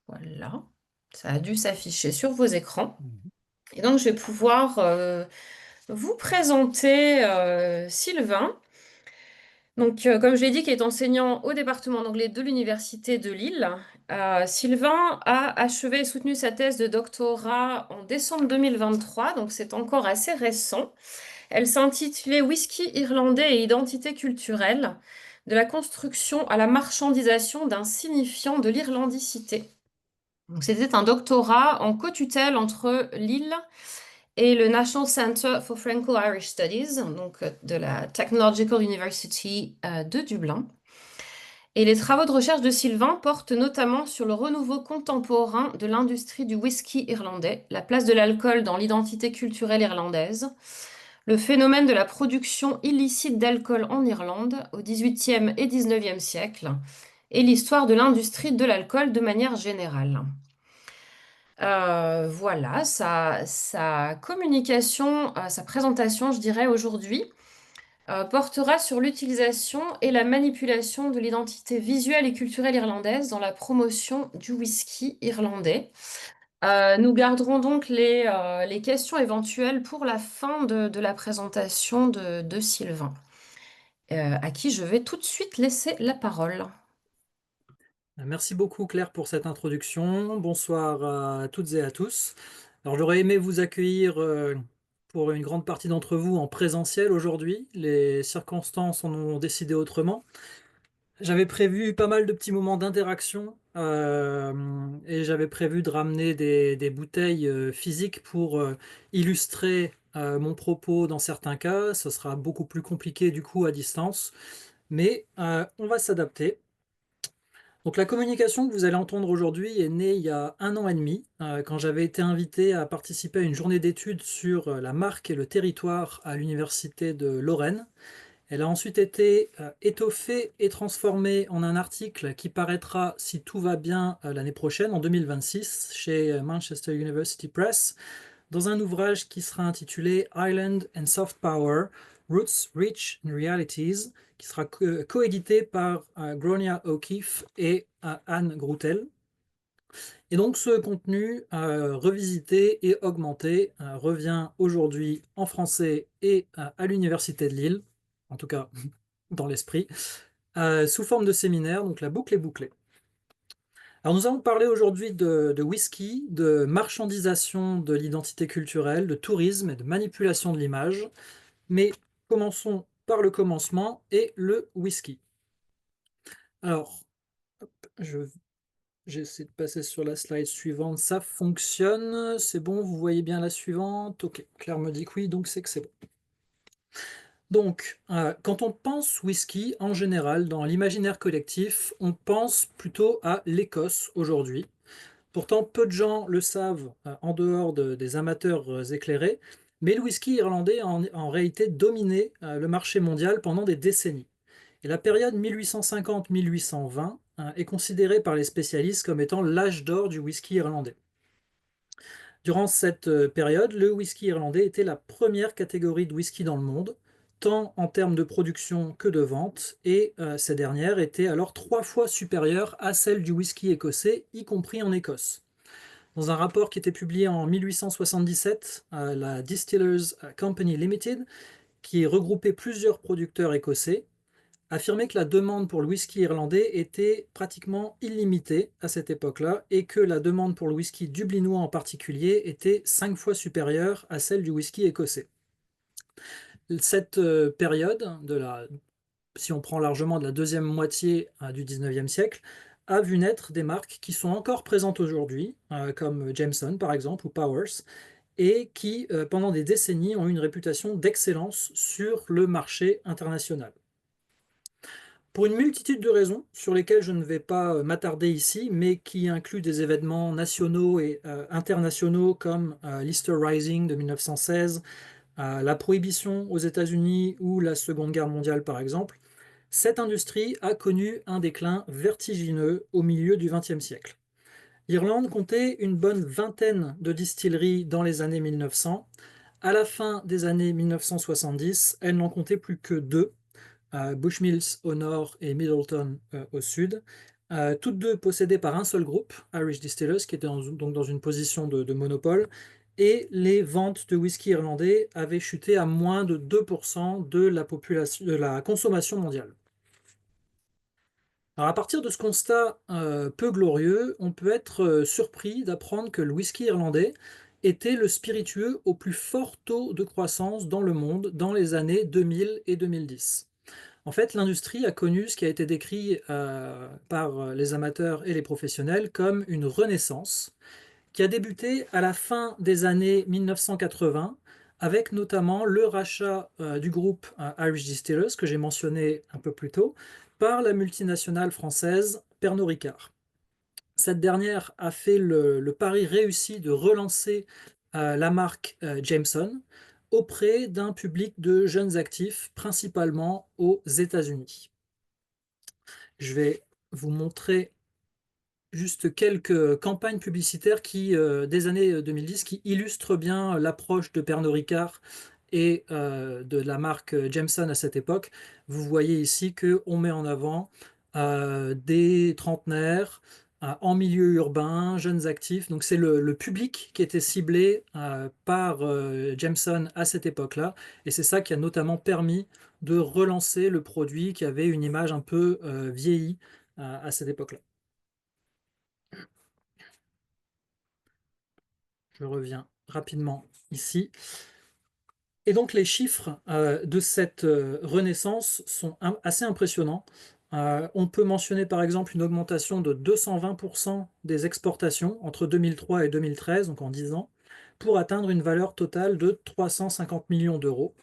Voilà, ça a dû s'afficher sur vos écrans. Mhm. Et donc, je vais pouvoir vous présenter Sylvain. Donc, comme je l'ai dit, qui est enseignant au département d'anglais de l'Université de Lille. Sylvain a achevé et soutenu sa thèse de doctorat en décembre 2023, donc c'est encore assez récent. Elle s'intitulait Whisky irlandais et identité culturelle, de la construction à la marchandisation d'un signifiant de l'irlandicité. Donc, c'était un doctorat en co-tutelle entre Lille et le National Center for Franco-Irish Studies, donc de la Technological University de Dublin. Et les travaux de recherche de Sylvain portent notamment sur le renouveau contemporain de l'industrie du whisky irlandais, la place de l'alcool dans l'identité culturelle irlandaise, le phénomène de la production illicite d'alcool en Irlande au XVIIIe et XIXe siècle, et l'histoire de l'industrie de l'alcool de manière générale. Voilà, sa communication, sa présentation, je dirais aujourd'hui, portera sur l'utilisation et la manipulation de l'identité visuelle et culturelle irlandaise dans la promotion du whisky irlandais. Nous garderons donc les questions éventuelles pour la fin de la présentation de Sylvain, à qui je vais tout de suite laisser la parole. Merci beaucoup Claire pour cette introduction. Bonsoir à toutes et à tous. Alors j'aurais aimé vous accueillir pour une grande partie d'entre vous en présentiel aujourd'hui. Les circonstances en ont décidé autrement. J'avais prévu pas mal de petits moments d'interaction et j'avais prévu de ramener des bouteilles physiques pour illustrer mon propos dans certains cas. Ce sera beaucoup plus compliqué du coup à distance, mais on va s'adapter. Donc la communication que vous allez entendre aujourd'hui est née il y a 1 an et demi, quand j'avais été invité à participer à une journée d'études sur la marque et le territoire à l'université de Lorraine. Elle a ensuite été étoffée et transformée en un article qui paraîtra, si tout va bien, l'année prochaine, en 2026, chez Manchester University Press, dans un ouvrage qui sera intitulé Island and Soft Power, Roots, Reach and Realities, qui sera coédité par Gronia O'Keeffe et Anne Groutel. Et donc ce contenu revisité et augmenté revient aujourd'hui en français et à l'Université de Lille, en tout cas dans l'esprit, sous forme de séminaire, donc la boucle est bouclée. Alors nous allons parler aujourd'hui de whisky, de marchandisation de l'identité culturelle, de tourisme et de manipulation de l'image, mais commençons par le commencement et le whisky. Alors, je j'essaie de passer sur la slide suivante, ça fonctionne, c'est bon, vous voyez bien la suivante? Ok, Claire me dit que oui, donc c'est que c'est bon. Donc, quand on pense whisky, en général, dans l'imaginaire collectif, on pense plutôt à l'Écosse aujourd'hui. Pourtant, peu de gens le savent en dehors des amateurs éclairés, mais le whisky irlandais a en réalité dominé le marché mondial pendant des décennies. Et la période 1850-1820 est considérée par les spécialistes comme étant l'âge d'or du whisky irlandais. Durant cette période, le whisky irlandais était la première catégorie de whisky dans le monde, tant en termes de production que de vente, et ces dernières étaient alors 3 fois supérieures à celles du whisky écossais, y compris en Écosse. Dans un rapport qui était publié en 1877, la Distillers Company Limited, qui regroupait plusieurs producteurs écossais, affirmait que la demande pour le whisky irlandais était pratiquement illimitée à cette époque-là et que la demande pour le whisky dublinois en particulier était 5 fois supérieure à celle du whisky écossais. Cette période, si on prend largement de la deuxième moitié du 19e siècle, a vu naître des marques qui sont encore présentes aujourd'hui, comme Jameson par exemple ou Powers, et qui, pendant des décennies, ont eu une réputation d'excellence sur le marché international. Pour une multitude de raisons sur lesquelles je ne vais pas m'attarder ici, mais qui incluent des événements nationaux et internationaux comme l'Easter Rising de 1916, la prohibition aux États-Unis ou la Seconde Guerre mondiale par exemple, cette industrie a connu un déclin vertigineux au milieu du XXe siècle. L'Irlande comptait une bonne vingtaine de distilleries dans les années 1900. À la fin des années 1970, elle n'en comptait plus que deux, Bushmills au nord et Middleton au sud, toutes deux possédées par un seul groupe, Irish Distillers, qui était donc dans une position de monopole, et les ventes de whisky irlandais avaient chuté à moins de 2% de la population, de la consommation mondiale. Alors à partir de ce constat peu glorieux, on peut être surpris d'apprendre que le whisky irlandais était le spiritueux au plus fort taux de croissance dans le monde dans les années 2000 et 2010. En fait, l'industrie a connu ce qui a été décrit par les amateurs et les professionnels comme une renaissance qui a débuté à la fin des années 1980 avec notamment le rachat du groupe Irish Distillers que j'ai mentionné un peu plus tôt par la multinationale française Pernod Ricard. Cette dernière a fait le pari réussi de relancer la marque Jameson auprès d'un public de jeunes actifs, principalement aux États-Unis. Je vais vous montrer juste quelques campagnes publicitaires des années 2010 qui illustrent bien l'approche de Pernod Ricard et de la marque Jameson à cette époque. Vous voyez ici qu'on met en avant des trentenaires en milieu urbain, jeunes actifs. Donc c'est le public qui était ciblé par Jameson à cette époque-là. Et c'est ça qui a notamment permis de relancer le produit qui avait une image un peu vieillie à cette époque-là. Je reviens rapidement ici. Et donc les chiffres de cette renaissance sont assez impressionnants. On peut mentionner par exemple une augmentation de 220% des exportations entre 2003 et 2013, donc en 10 ans, pour atteindre une valeur totale de 350 millions d'euros.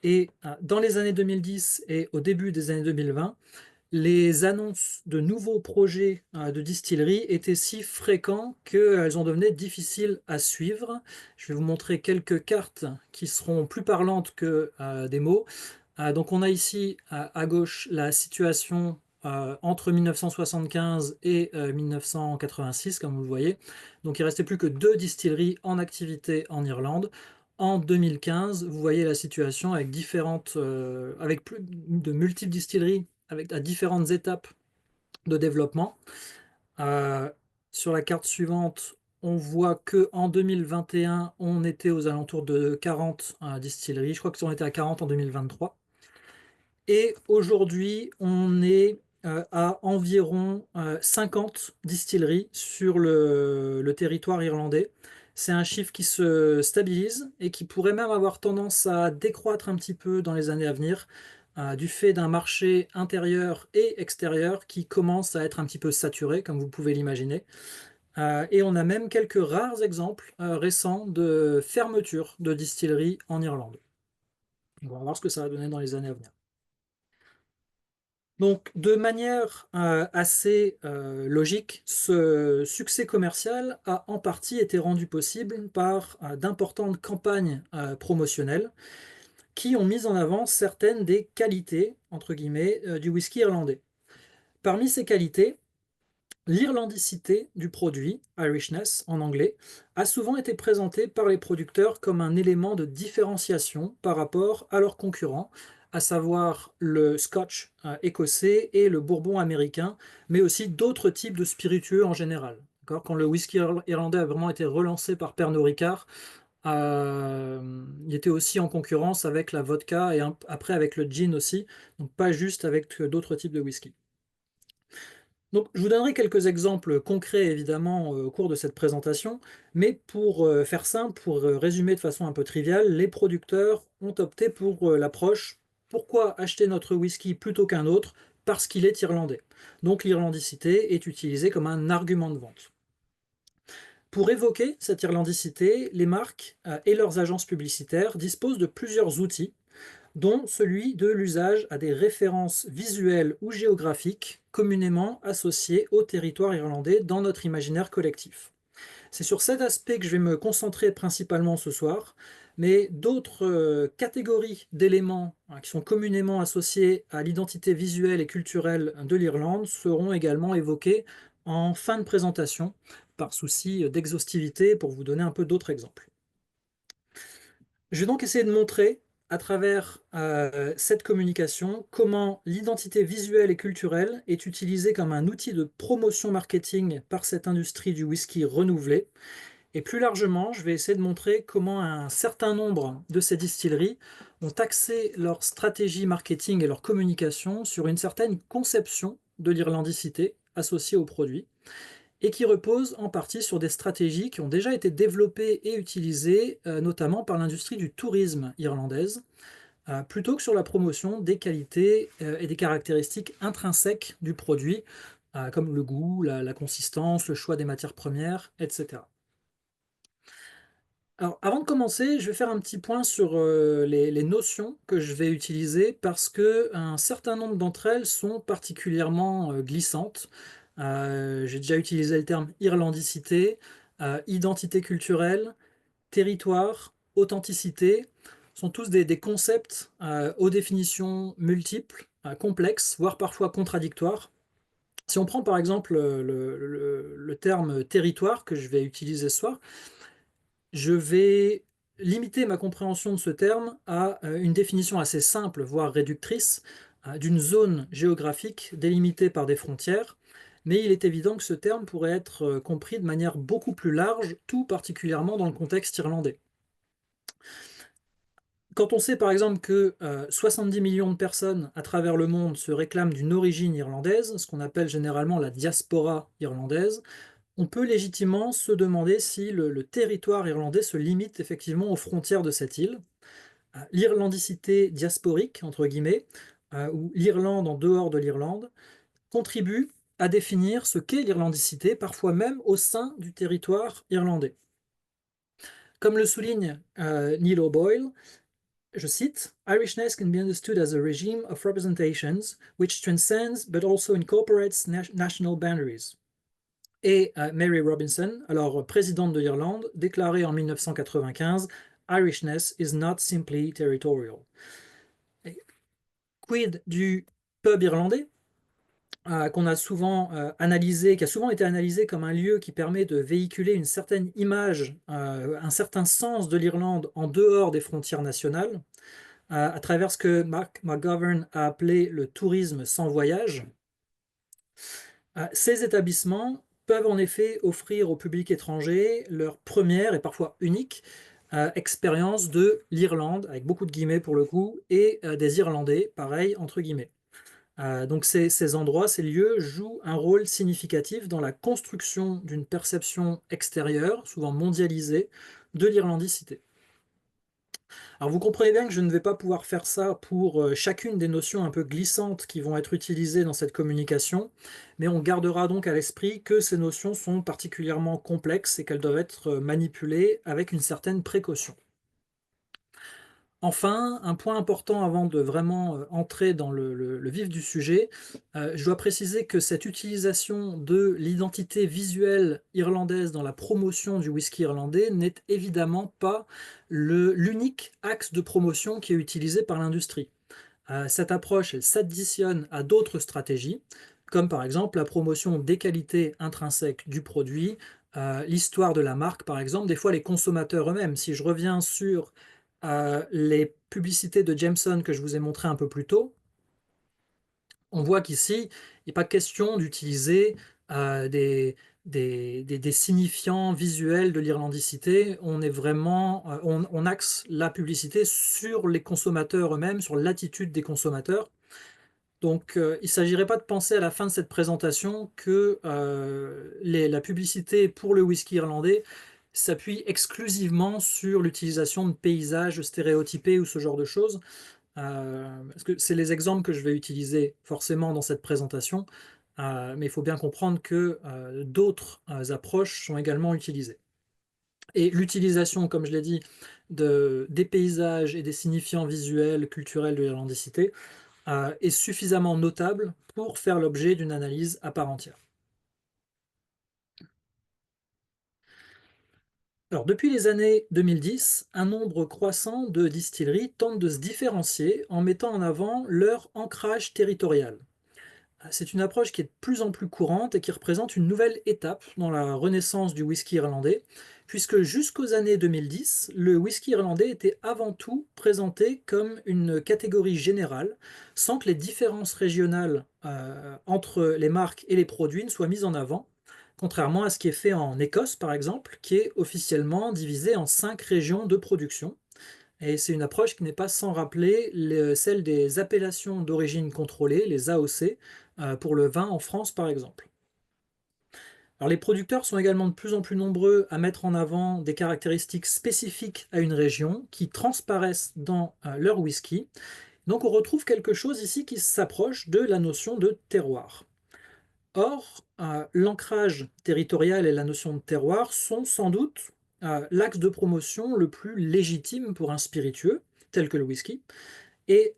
Et dans les années 2010 et au début des années 2020, les annonces de nouveaux projets de distillerie étaient si fréquents qu'elles en devenaient difficiles à suivre. Je vais vous montrer quelques cartes qui seront plus parlantes que des mots. Donc on a ici à gauche la situation entre 1975 et 1986, comme vous le voyez. Donc il ne restait plus que deux distilleries en activité en Irlande. En 2015, vous voyez la situation avec plus de multiples distilleries avec à différentes étapes de développement. Euh, sur la carte suivante, on voit que en 2021, on était aux alentours de 40 distilleries. Je crois qu'on était à 40 en 2023. Et aujourd'hui, on est à environ 50 distilleries sur le territoire irlandais. C'est un chiffre qui se stabilise et qui pourrait même avoir tendance à décroître un petit peu dans les années à venir, du fait d'un marché intérieur et extérieur qui commence à être un petit peu saturé, comme vous pouvez l'imaginer. Et on a même quelques rares exemples récents de fermeture de distilleries en Irlande. On va voir ce que ça va donner dans les années à venir. Donc, de manière assez logique, ce succès commercial a en partie été rendu possible par d'importantes campagnes promotionnelles qui ont mis en avant certaines des qualités, entre guillemets, du whisky irlandais. Parmi ces qualités, l'irlandicité du produit, Irishness en anglais, a souvent été présentée par les producteurs comme un élément de différenciation par rapport à leurs concurrents, à savoir le scotch écossais et le bourbon américain, mais aussi d'autres types de spiritueux en général. Quand le whisky irlandais a vraiment été relancé par Pernod Ricard, il était aussi en concurrence avec la vodka et après avec le gin aussi, donc pas juste avec d'autres types de whisky. Donc, je vous donnerai quelques exemples concrets, évidemment, au cours de cette présentation, mais pour faire simple, pour résumer de façon un peu triviale, les producteurs ont opté pour l'approche pourquoi acheter notre whisky plutôt qu'un autre? Parce qu'il est irlandais. Donc, l'irlandicité est utilisée comme un argument de vente. Pour évoquer cette irlandicité, les marques et leurs agences publicitaires disposent de plusieurs outils dont celui de l'usage à des références visuelles ou géographiques communément associées au territoire irlandais dans notre imaginaire collectif. C'est sur cet aspect que je vais me concentrer principalement ce soir, mais d'autres catégories d'éléments qui sont communément associés à l'identité visuelle et culturelle de l'Irlande seront également évoqués en fin de présentation, par souci d'exhaustivité pour vous donner un peu d'autres exemples. Je vais donc essayer de montrer à travers cette communication comment l'identité visuelle et culturelle est utilisée comme un outil de promotion marketing par cette industrie du whisky renouvelé. Et plus largement, je vais essayer de montrer comment un certain nombre de ces distilleries ont axé leur stratégie marketing et leur communication sur une certaine conception de l'irlandicité associée au produit et qui repose en partie sur des stratégies qui ont déjà été développées et utilisées notamment par l'industrie du tourisme irlandaise, plutôt que sur la promotion des qualités et des caractéristiques intrinsèques du produit, comme le goût, la consistance, le choix des matières premières, etc. Alors, avant de commencer, je vais faire un petit point sur les notions que je vais utiliser parce que un certain nombre d'entre elles sont particulièrement glissantes. J'ai déjà utilisé le terme irlandicité, identité culturelle, territoire, authenticité. Sont tous des concepts aux définitions multiples, complexes, voire parfois contradictoires. Si on prend par exemple le terme territoire que je vais utiliser ce soir, je vais limiter ma compréhension de ce terme à une définition assez simple, voire réductrice, d'une zone géographique délimitée par des frontières, mais il est évident que ce terme pourrait être compris de manière beaucoup plus large, tout particulièrement dans le contexte irlandais. Quand on sait par exemple que 70 millions de personnes à travers le monde se réclament d'une origine irlandaise, ce qu'on appelle généralement la diaspora irlandaise, on peut légitimement se demander si le territoire irlandais se limite effectivement aux frontières de cette île. L'irlandicité diasporique, entre guillemets, ou l'Irlande en dehors de l'Irlande, contribue à définir ce qu'est l'irlandicité, parfois même au sein du territoire irlandais. Comme le souligne Neil O'Boyle, je cite, Irishness can be understood as a regime of representations which transcends but also incorporates national boundaries. Et Mary Robinson, alors présidente de l'Irlande, déclarait en 1995 Irishness is not simply territorial. Et quid du pub irlandais qu'on a souvent analysé, qui a souvent été analysé comme un lieu qui permet de véhiculer une certaine image, un certain sens de l'Irlande en dehors des frontières nationales, à travers ce que Mark McGovern a appelé le tourisme sans voyage. Ces établissements peuvent en effet offrir au public étranger leur première et parfois unique expérience de l'Irlande, avec beaucoup de guillemets pour le coup, et des Irlandais, pareil, entre guillemets. Donc ces endroits, ces lieux jouent un rôle significatif dans la construction d'une perception extérieure, souvent mondialisée, de l'irlandicité. Alors vous comprenez bien que je ne vais pas pouvoir faire ça pour chacune des notions un peu glissantes qui vont être utilisées dans cette communication, mais on gardera donc à l'esprit que ces notions sont particulièrement complexes et qu'elles doivent être manipulées avec une certaine précaution. Enfin, un point important avant de vraiment entrer dans le vif du sujet, je dois préciser que cette utilisation de l'identité visuelle irlandaise dans la promotion du whisky irlandais n'est évidemment pas l'unique axe de promotion qui est utilisé par l'industrie. Cette approche, elle s'additionne à d'autres stratégies, comme par exemple la promotion des qualités intrinsèques du produit, l'histoire de la marque par exemple, des fois les consommateurs eux-mêmes. Si je reviens sur les publicités de Jameson que je vous ai montré un peu plus tôt, on voit qu'ici, il n'est pas question d'utiliser des signifiants visuels de l'irlandicité. On est vraiment, on axe la publicité sur les consommateurs eux-mêmes, sur l'attitude des consommateurs. Donc, il ne s'agirait pas de penser à la fin de cette présentation que la publicité pour le whisky irlandais s'appuie exclusivement sur l'utilisation de paysages stéréotypés ou ce genre de choses. Parce que c'est les exemples que je vais utiliser forcément dans cette présentation, mais il faut bien comprendre que d'autres approches sont également utilisées. Et l'utilisation, comme je l'ai dit, des paysages et des signifiants visuels, culturels de l'irlandicité est suffisamment notable pour faire l'objet d'une analyse à part entière. Alors, depuis les années 2010, un nombre croissant de distilleries tentent de se différencier en mettant en avant leur ancrage territorial. C'est une approche qui est de plus en plus courante et qui représente une nouvelle étape dans la renaissance du whisky irlandais, puisque jusqu'aux années 2010, le whisky irlandais était avant tout présenté comme une catégorie générale, sans que les différences régionales entre les marques et les produits ne soient mises en avant, contrairement à ce qui est fait en Écosse, par exemple, qui est officiellement divisé en 5 régions de production. Et c'est une approche qui n'est pas sans rappeler celle des appellations d'origine contrôlée, les AOC, pour le vin en France par exemple. Alors les producteurs sont également de plus en plus nombreux à mettre en avant des caractéristiques spécifiques à une région qui transparaissent dans leur whisky. Donc on retrouve quelque chose ici qui s'approche de la notion de terroir. Or, l'ancrage territorial et la notion de terroir sont sans doute l'axe de promotion le plus légitime pour un spiritueux, tel que le whisky, et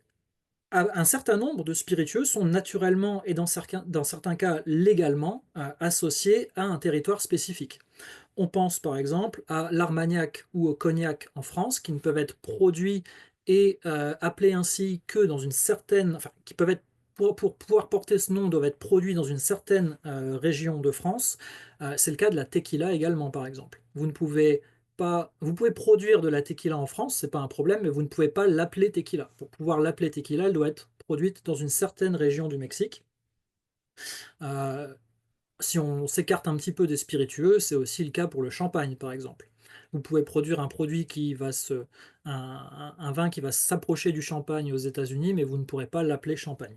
un certain nombre de spiritueux sont naturellement et dans certains cas légalement associés à un territoire spécifique. On pense par exemple à l'armagnac ou au cognac en France, qui ne peuvent être produits et appelés ainsi que dans une certaine, enfin, qui peuvent être pour pouvoir porter ce nom, doivent être produits dans une certaine région de France. C'est le cas de la tequila également, par exemple. Vous ne pouvez pas, vous pouvez produire de la tequila en France, c'est pas un problème, mais vous ne pouvez pas l'appeler tequila. Pour pouvoir l'appeler tequila, elle doit être produite dans une certaine région du Mexique. Euh, si on s'écarte un petit peu des spiritueux, c'est aussi le cas pour le champagne, par exemple. Vous pouvez produire un produit qui va un vin qui va s'approcher du champagne aux États-Unis, mais vous ne pourrez pas l'appeler champagne.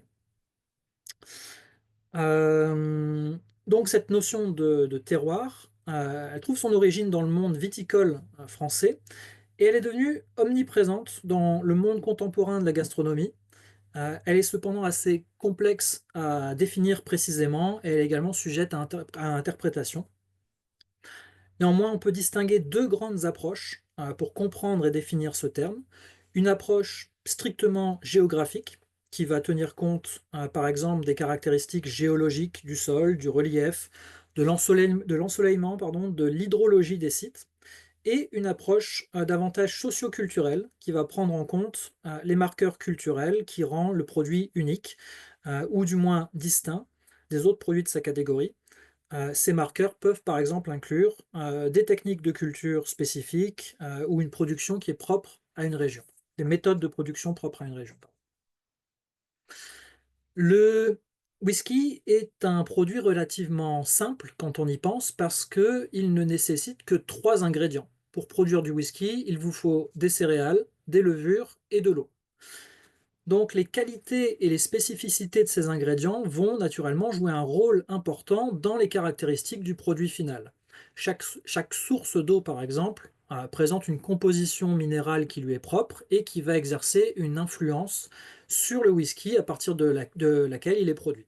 Euh, donc cette notion de terroir, elle trouve son origine dans le monde viticole français et elle est devenue omniprésente dans le monde contemporain de la gastronomie. Elle est cependant assez complexe à définir précisément et elle est également sujette à interprétation. Néanmoins, on peut distinguer deux grandes approches pour comprendre et définir ce terme. Une approche strictement géographique, qui va tenir compte, par exemple, des caractéristiques géologiques du sol, du relief, de l'ensoleillement, pardon, de l'hydrologie des sites, et une approche davantage socio-culturelle, qui va prendre en compte les marqueurs culturels qui rendent le produit unique, ou du moins distinct des autres produits de sa catégorie. Ces marqueurs peuvent par exemple inclure des techniques de culture spécifiques ou une production qui est propre à une région, des méthodes de production propres à une région. Le whisky est un produit relativement simple quand on y pense parce qu'il ne nécessite que trois ingrédients. Pour produire du whisky, il vous faut des céréales, des levures et de l'eau. Donc les qualités et les spécificités de ces ingrédients vont naturellement jouer un rôle important dans les caractéristiques du produit final. Chaque source d'eau, par exemple, présente une composition minérale qui lui est propre et qui va exercer une influence sur le whisky à partir de laquelle il est produit.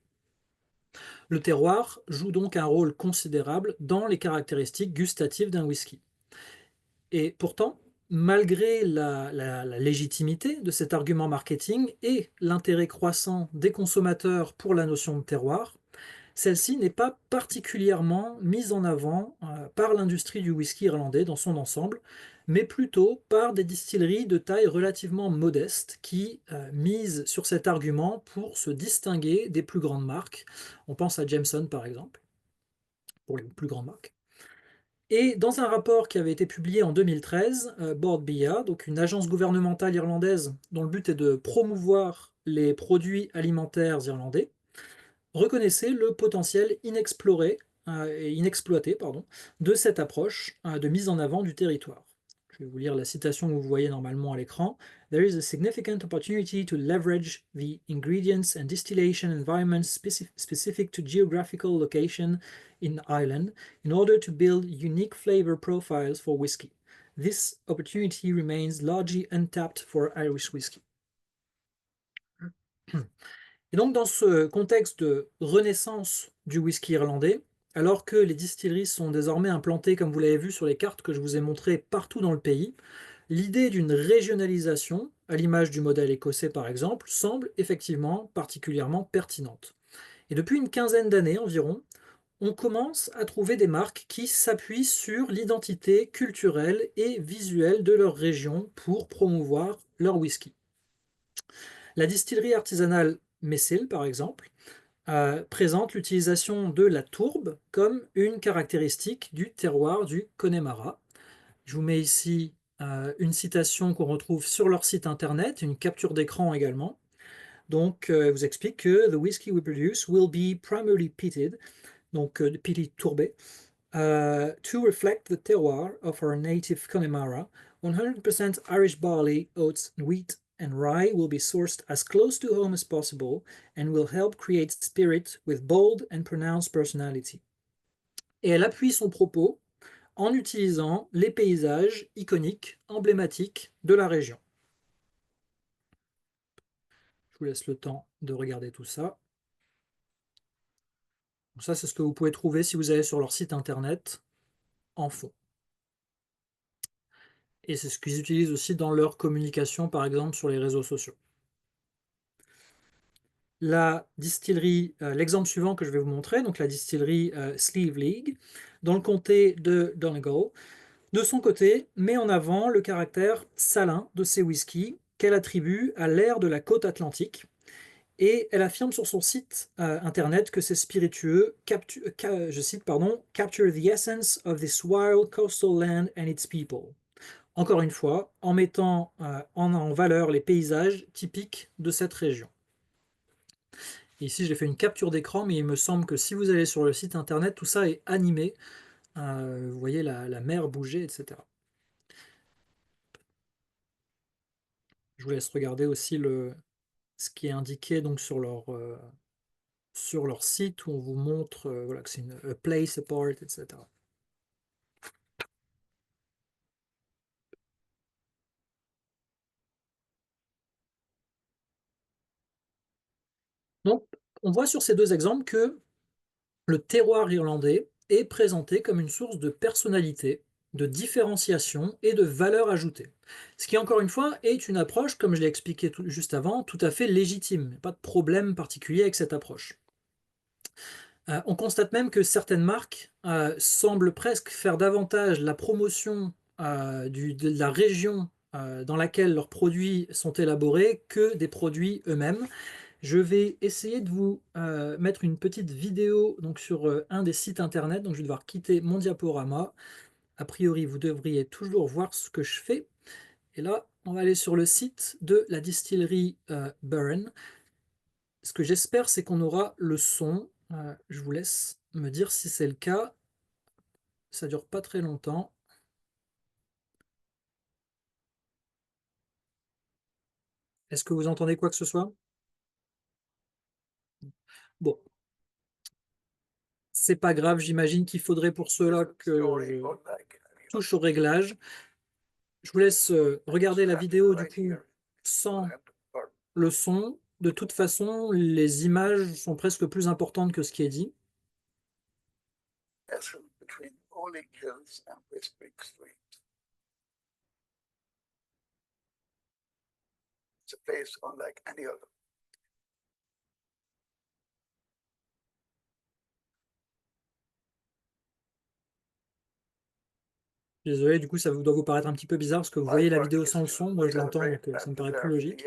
Le terroir joue donc un rôle considérable dans les caractéristiques gustatives d'un whisky. Et pourtant, malgré la légitimité de cet argument marketing et l'intérêt croissant des consommateurs pour la notion de terroir, celle-ci n'est pas particulièrement mise en avant par l'industrie du whisky irlandais dans son ensemble, mais plutôt par des distilleries de taille relativement modeste qui misent sur cet argument pour se distinguer des plus grandes marques. On pense à Jameson par exemple, pour les plus grandes marques. Et dans un rapport qui avait été publié en 2013, Bord Bia, donc une agence gouvernementale irlandaise dont le but est de promouvoir les produits alimentaires irlandais, reconnaissait le potentiel inexploré et inexploité pardon, de cette approche de mise en avant du territoire. Je vais vous lire la citation que vous voyez normalement à l'écran. There is a significant opportunity to leverage the ingredients and distillation environments specific to geographical location in Ireland in order to build unique flavor profiles for whiskey. This opportunity remains largely untapped for Irish whiskey. Et donc dans ce contexte de renaissance du whisky irlandais, alors que les distilleries sont désormais implantées, comme vous l'avez vu sur les cartes que je vous ai montrées partout dans le pays, l'idée d'une régionalisation, à l'image du modèle écossais par exemple, semble effectivement particulièrement pertinente. Et depuis une quinzaine d'années environ, on commence à trouver des marques qui s'appuient sur l'identité culturelle et visuelle de leur région pour promouvoir leur whisky. La distillerie artisanale Messil, par exemple, présente l'utilisation de la tourbe comme une caractéristique du terroir du Connemara. Je vous mets ici une citation qu'on retrouve sur leur site internet, une capture d'écran également. Donc, vous explique que the whiskey we produce will be primarily peated, donc peated tourbé, to reflect the terroir of our native Connemara. 100% Irish barley, oats, wheat, and rye will be sourced as close to home as possible and will help create spirit with bold and pronounced personality. Et elle appuie son propos en utilisant les paysages iconiques, emblématiques de la région. Je vous laisse le temps de regarder tout ça. Donc ça, c'est ce que vous pouvez trouver si vous allez sur leur site internet en fond. Et c'est ce qu'ils utilisent aussi dans leur communication, par exemple, sur les réseaux sociaux. La distillerie, l'exemple suivant que je vais vous montrer, donc la distillerie Sleeve League, dans le comté de Donegal, de son côté, met en avant le caractère salin de ses whiskies qu'elle attribue à l'air de la côte atlantique. Et elle affirme sur son site internet que ces spiritueux, je cite, pardon, capture the essence of this wild coastal land and its people. Encore une fois, en mettant en valeur les paysages typiques de cette région. Ici, j'ai fait une capture d'écran, mais il me semble que si vous allez sur le site internet, tout ça est animé. Vous voyez la mer bouger, etc. Je vous laisse regarder aussi ce qui est indiqué donc sur leur site où on vous montre voilà, que c'est une a place apart, etc. Donc, on voit sur ces deux exemples que le terroir irlandais est présenté comme une source de personnalité, de différenciation et de valeur ajoutée. Ce qui, encore une fois, est une approche, comme je l'ai expliqué juste avant, tout à fait légitime. Il n'y a pas de problème particulier avec cette approche. On constate même que certaines marques semblent presque faire davantage la promotion de la région dans laquelle leurs produits sont élaborés que des produits eux-mêmes. Je vais essayer de vous mettre une petite vidéo donc, sur un des sites internet. Donc je vais devoir quitter mon diaporama. A priori, vous devriez toujours voir ce que je fais. Et là, on va aller sur le site de la distillerie Burren. Ce que j'espère, c'est qu'on aura le son. Je vous laisse me dire si c'est le cas. Ça dure pas très longtemps. Est-ce que vous entendez quoi que ce soit? Bon, c'est pas grave. J'imagine qu'il faudrait pour cela que je touche au réglage. Je vous laisse regarder la vidéo du coup sans le son. De toute façon, les images sont presque plus importantes que ce qui est dit. Désolé, du coup, ça doit vous paraître un petit peu bizarre parce que vous voyez la vidéo sans le son. Moi, je l'entends, donc ça me paraît plus logique.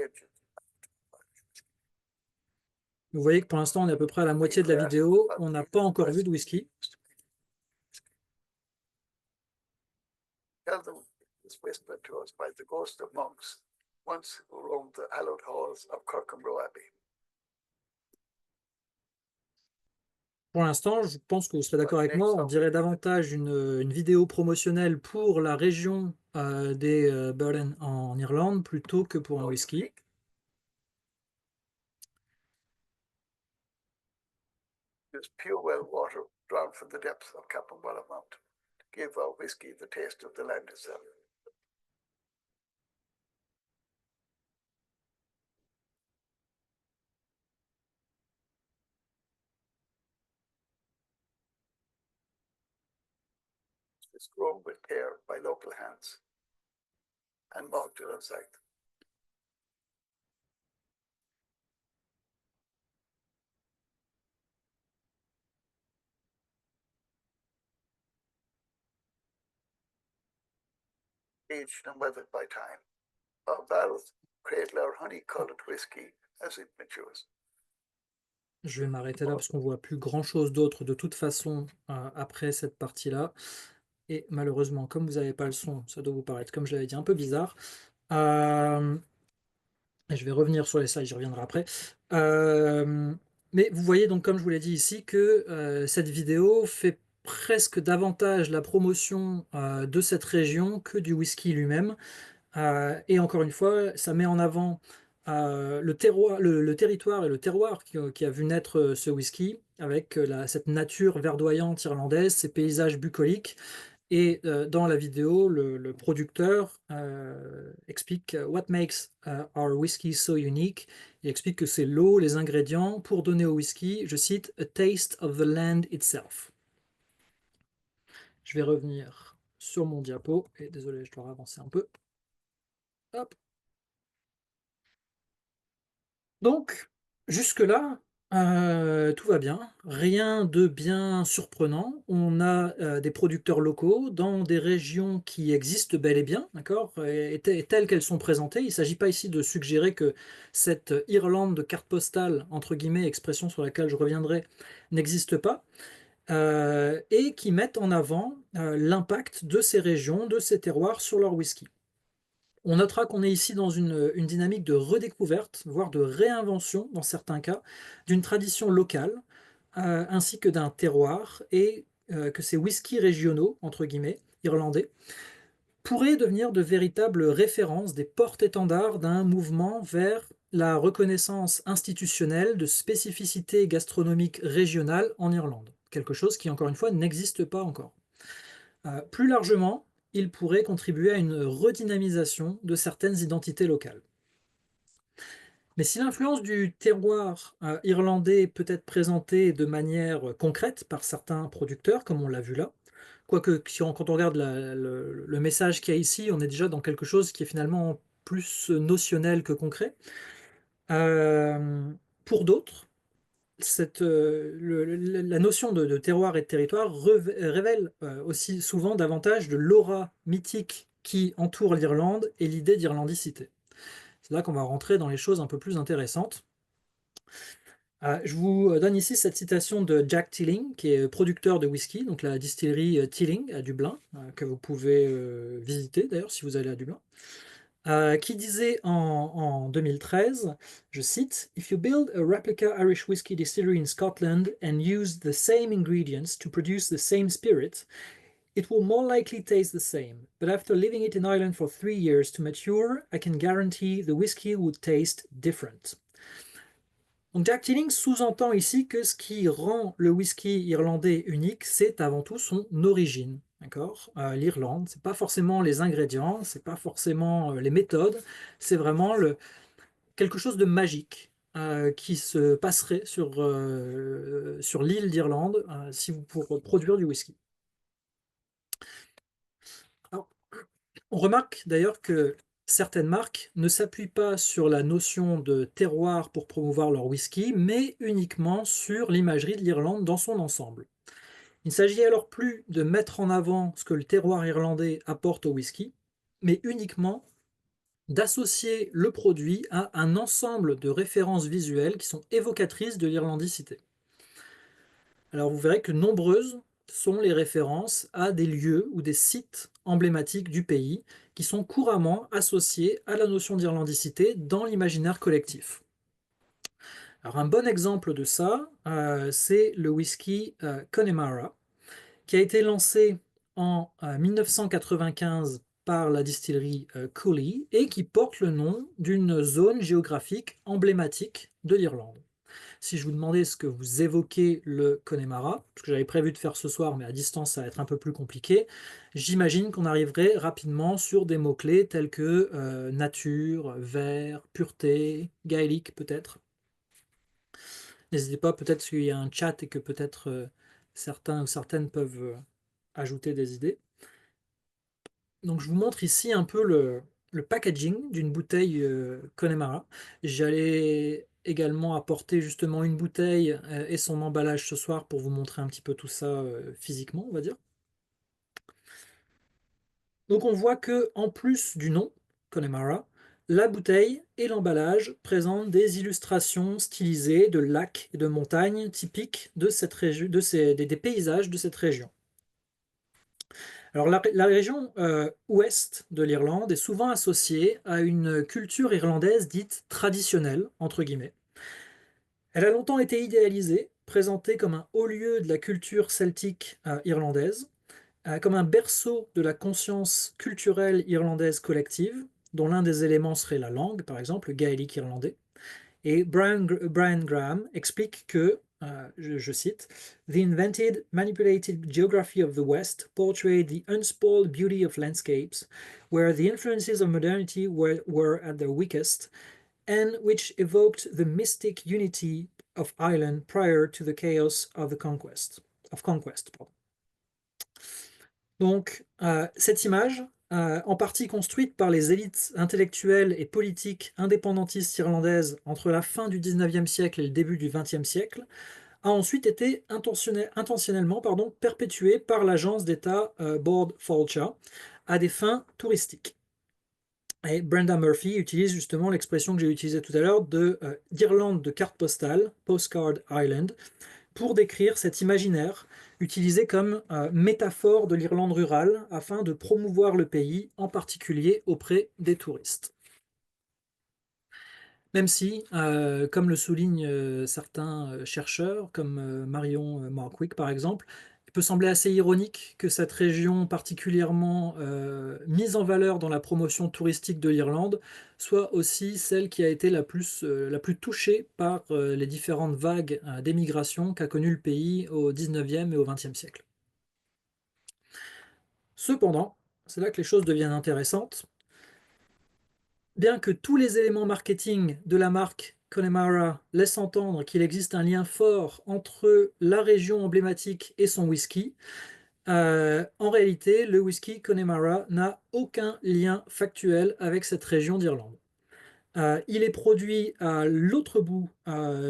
Vous voyez que pour l'instant, on est à peu près à la moitié de la vidéo. On n'a pas encore vu de whisky. Pour l'instant, je pense que vous serez d'accord avec moi, on dirait davantage une vidéo promotionnelle pour la région des Burren en Irlande plutôt que pour un whisky. Pure well water drawn from the depths of Cappenwalla Mountain to give our whiskey the taste of the land itself. It's grown with care by local hands and malted on site. Aged and weathered by time, our barrels cradle our honey-colored whiskey as it matures. Je vais m'arrêter là parce qu'on voit plus grand-chose d'autre de toute façon après cette partie-là. Et malheureusement, comme vous n'avez pas le son, ça doit vous paraître, comme je l'avais dit, un peu bizarre. Euh, et je vais revenir sur les slides, j'y reviendrai après. Euh, mais vous voyez donc, comme je vous l'ai dit ici, que cette vidéo fait presque davantage la promotion de cette région que du whisky lui-même. Et encore une fois, ça met en avant le territoire et le terroir qui a vu naître ce whisky, avec cette nature verdoyante irlandaise, ces paysages bucoliques. Et dans la vidéo, le producteur explique What makes our whisky so unique. Il explique que c'est l'eau, les ingrédients pour donner au whisky, je cite, A taste of the land itself. Je vais revenir sur mon diapo, et désolé, je dois avancer un peu. Hop. Donc, jusque-là, tout va bien, rien de bien surprenant. On a des producteurs locaux dans des régions qui existent bel et bien, d'accord, et telles qu'elles sont présentées. Il ne s'agit pas ici de suggérer que cette Irlande de carte postale, entre guillemets, expression sur laquelle je reviendrai, n'existe pas, et qui mettent en avant l'impact de ces régions, de ces terroirs sur leur whisky. On notera qu'on est ici dans une dynamique de redécouverte, voire de réinvention, dans certains cas, d'une tradition locale, ainsi que d'un terroir, et que ces whiskies régionaux, entre guillemets, irlandais, pourraient devenir de véritables références, des porte-étendards d'un mouvement vers la reconnaissance institutionnelle de spécificités gastronomiques régionales en Irlande. Quelque chose qui, encore une fois, n'existe pas encore. Plus largement, il pourrait contribuer à une redynamisation de certaines identités locales. Mais si l'influence du terroir irlandais peut être présentée de manière concrète par certains producteurs, comme on l'a vu là, quoique quand on regarde le message qu'il y a ici, on est déjà dans quelque chose qui est finalement plus notionnel que concret. Pour d'autres, la notion de terroir et de territoire révèle aussi souvent davantage de l'aura mythique qui entoure l'Irlande et l'idée d'irlandicité. C'est là qu'on va rentrer dans les choses un peu plus intéressantes. Je vous donne ici cette citation de Jack Tilling, qui est producteur de whisky, donc la distillerie Tilling à Dublin, que vous pouvez visiter d'ailleurs si vous allez à Dublin. Qui disait en 2013, je cite, If you build a replica Irish whiskey distillery in Scotland and use the same ingredients to produce the same spirit, it will more likely taste the same. But after leaving it in Ireland for 3 years to mature, I can guarantee the whiskey would taste different. Donc Jack Tilling sous-entend ici que ce qui rend le whisky irlandais unique, c'est avant tout son origine. D'accord, l'Irlande, c'est pas forcément les ingrédients, c'est pas forcément les méthodes, c'est vraiment quelque chose de magique qui se passerait sur l'île d'Irlande pour produire du whisky. Alors, on remarque d'ailleurs que certaines marques ne s'appuient pas sur la notion de terroir pour promouvoir leur whisky, mais uniquement sur l'imagerie de l'Irlande dans son ensemble. Il ne s'agit alors plus de mettre en avant ce que le terroir irlandais apporte au whisky, mais uniquement d'associer le produit à un ensemble de références visuelles qui sont évocatrices de l'irlandicité. Alors vous verrez que nombreuses sont les références à des lieux ou des sites emblématiques du pays qui sont couramment associés à la notion d'irlandicité dans l'imaginaire collectif. Alors un bon exemple de ça, c'est le whisky Connemara, qui a été lancé en 1995 par la distillerie Cooley et qui porte le nom d'une zone géographique emblématique de l'Irlande. Si je vous demandais ce que vous évoquez le Connemara, ce que j'avais prévu de faire ce soir, mais à distance ça va être un peu plus compliqué, j'imagine qu'on arriverait rapidement sur des mots-clés tels que nature, vert, pureté, gaélique peut-être. N'hésitez pas, peut-être qu'il y a un chat et que peut-être certains ou certaines peuvent ajouter des idées. Donc je vous montre ici un peu le packaging d'une bouteille Connemara. J'allais également apporter justement une bouteille et son emballage ce soir pour vous montrer un petit peu tout ça physiquement, on va dire. Donc on voit que en plus du nom Connemara, la bouteille et l'emballage présentent des illustrations stylisées de lacs et de montagnes typiques de cette région, des paysages de cette région. Alors la région ouest de l'Irlande est souvent associée à une culture irlandaise dite traditionnelle, entre guillemets. Elle a longtemps été idéalisée, présentée comme un haut lieu de la culture celtique irlandaise, comme un berceau de la conscience culturelle irlandaise collective, dont l'un des éléments serait la langue, par exemple le gaélique irlandais. Et Brian Graham explique que, je cite, The invented, manipulated geography of the West portrayed the unspoiled beauty of landscapes, where the influences of modernity were at their weakest, and which evoked the mystic unity of Ireland prior to the chaos of the conquest. Donc, cette image, en partie construite par les élites intellectuelles et politiques indépendantistes irlandaises entre la fin du XIXe siècle et le début du XXe siècle, a ensuite été intentionnellement perpétuée par l'agence d'État Bord Fáilte à des fins touristiques. Et Brenda Murphy utilise justement l'expression que j'ai utilisée tout à l'heure d'Irlande de carte postale, Postcard Island, pour décrire cet imaginaire utilisé comme métaphore de l'Irlande rurale afin de promouvoir le pays, en particulier auprès des touristes. Même si, comme le soulignent certains chercheurs, comme Marion Markwick par exemple, il peut sembler assez ironique que cette région particulièrement mise en valeur dans la promotion touristique de l'Irlande soit aussi celle qui a été la plus touchée par les différentes vagues d'émigration qu'a connu le pays au XIXe et au XXe siècle. Cependant, c'est là que les choses deviennent intéressantes. Bien que tous les éléments marketing de la marque Connemara laissent entendre qu'il existe un lien fort entre la région emblématique et son whisky, en réalité, le whisky Connemara n'a aucun lien factuel avec cette région d'Irlande. Il est produit à l'autre bout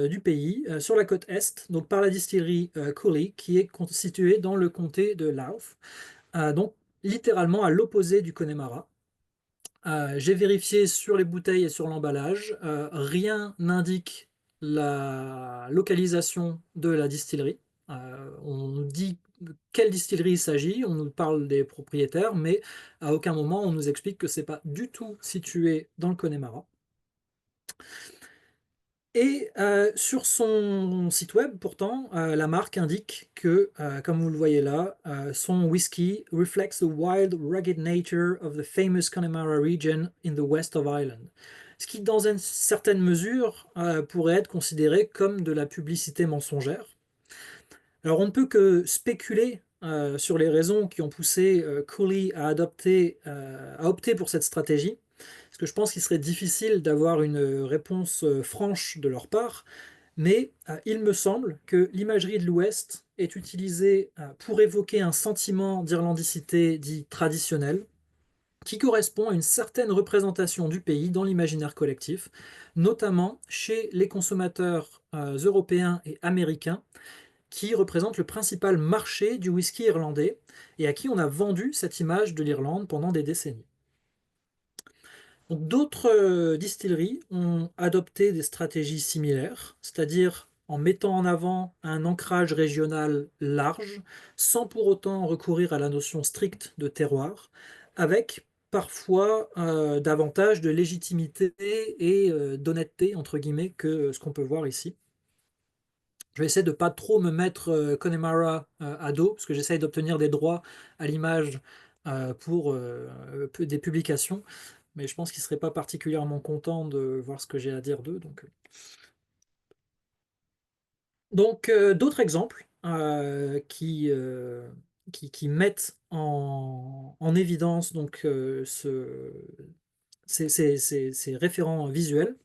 du pays, sur la côte est, donc par la distillerie Cooley, qui est située dans le comté de Louth, donc littéralement à l'opposé du Connemara. J'ai vérifié sur les bouteilles et sur l'emballage, rien n'indique la localisation de la distillerie. On nous dit de quelle distillerie il s'agit, on nous parle des propriétaires, mais à aucun moment on nous explique que ce n'est pas du tout situé dans le Connemara. Et sur son site web, pourtant, la marque indique que, comme vous le voyez là, son whisky reflects the wild, rugged nature of the famous Connemara region in the west of Ireland. Ce qui, dans une certaine mesure, pourrait être considéré comme de la publicité mensongère. Alors, on ne peut que spéculer sur les raisons qui ont poussé Cooley à opter pour cette stratégie. Parce que je pense qu'il serait difficile d'avoir une réponse franche de leur part, mais il me semble que l'imagerie de l'Ouest est utilisée pour évoquer un sentiment d'irlandicité dit traditionnel, qui correspond à une certaine représentation du pays dans l'imaginaire collectif, notamment chez les consommateurs européens et américains, qui représentent le principal marché du whisky irlandais et à qui on a vendu cette image de l'Irlande pendant des décennies. D'autres distilleries ont adopté des stratégies similaires, c'est-à-dire en mettant en avant un ancrage régional large, sans pour autant recourir à la notion stricte de terroir, avec parfois davantage de légitimité et d'honnêteté, entre guillemets, que ce qu'on peut voir ici. Je vais essayer de ne pas trop me mettre Connemara à dos, parce que j'essaye d'obtenir des droits à l'image pour des publications, mais je pense qu'ils ne seraient pas particulièrement contents de voir ce que j'ai à dire d'eux. Donc d'autres exemples qui mettent en évidence donc, ces référents visuels.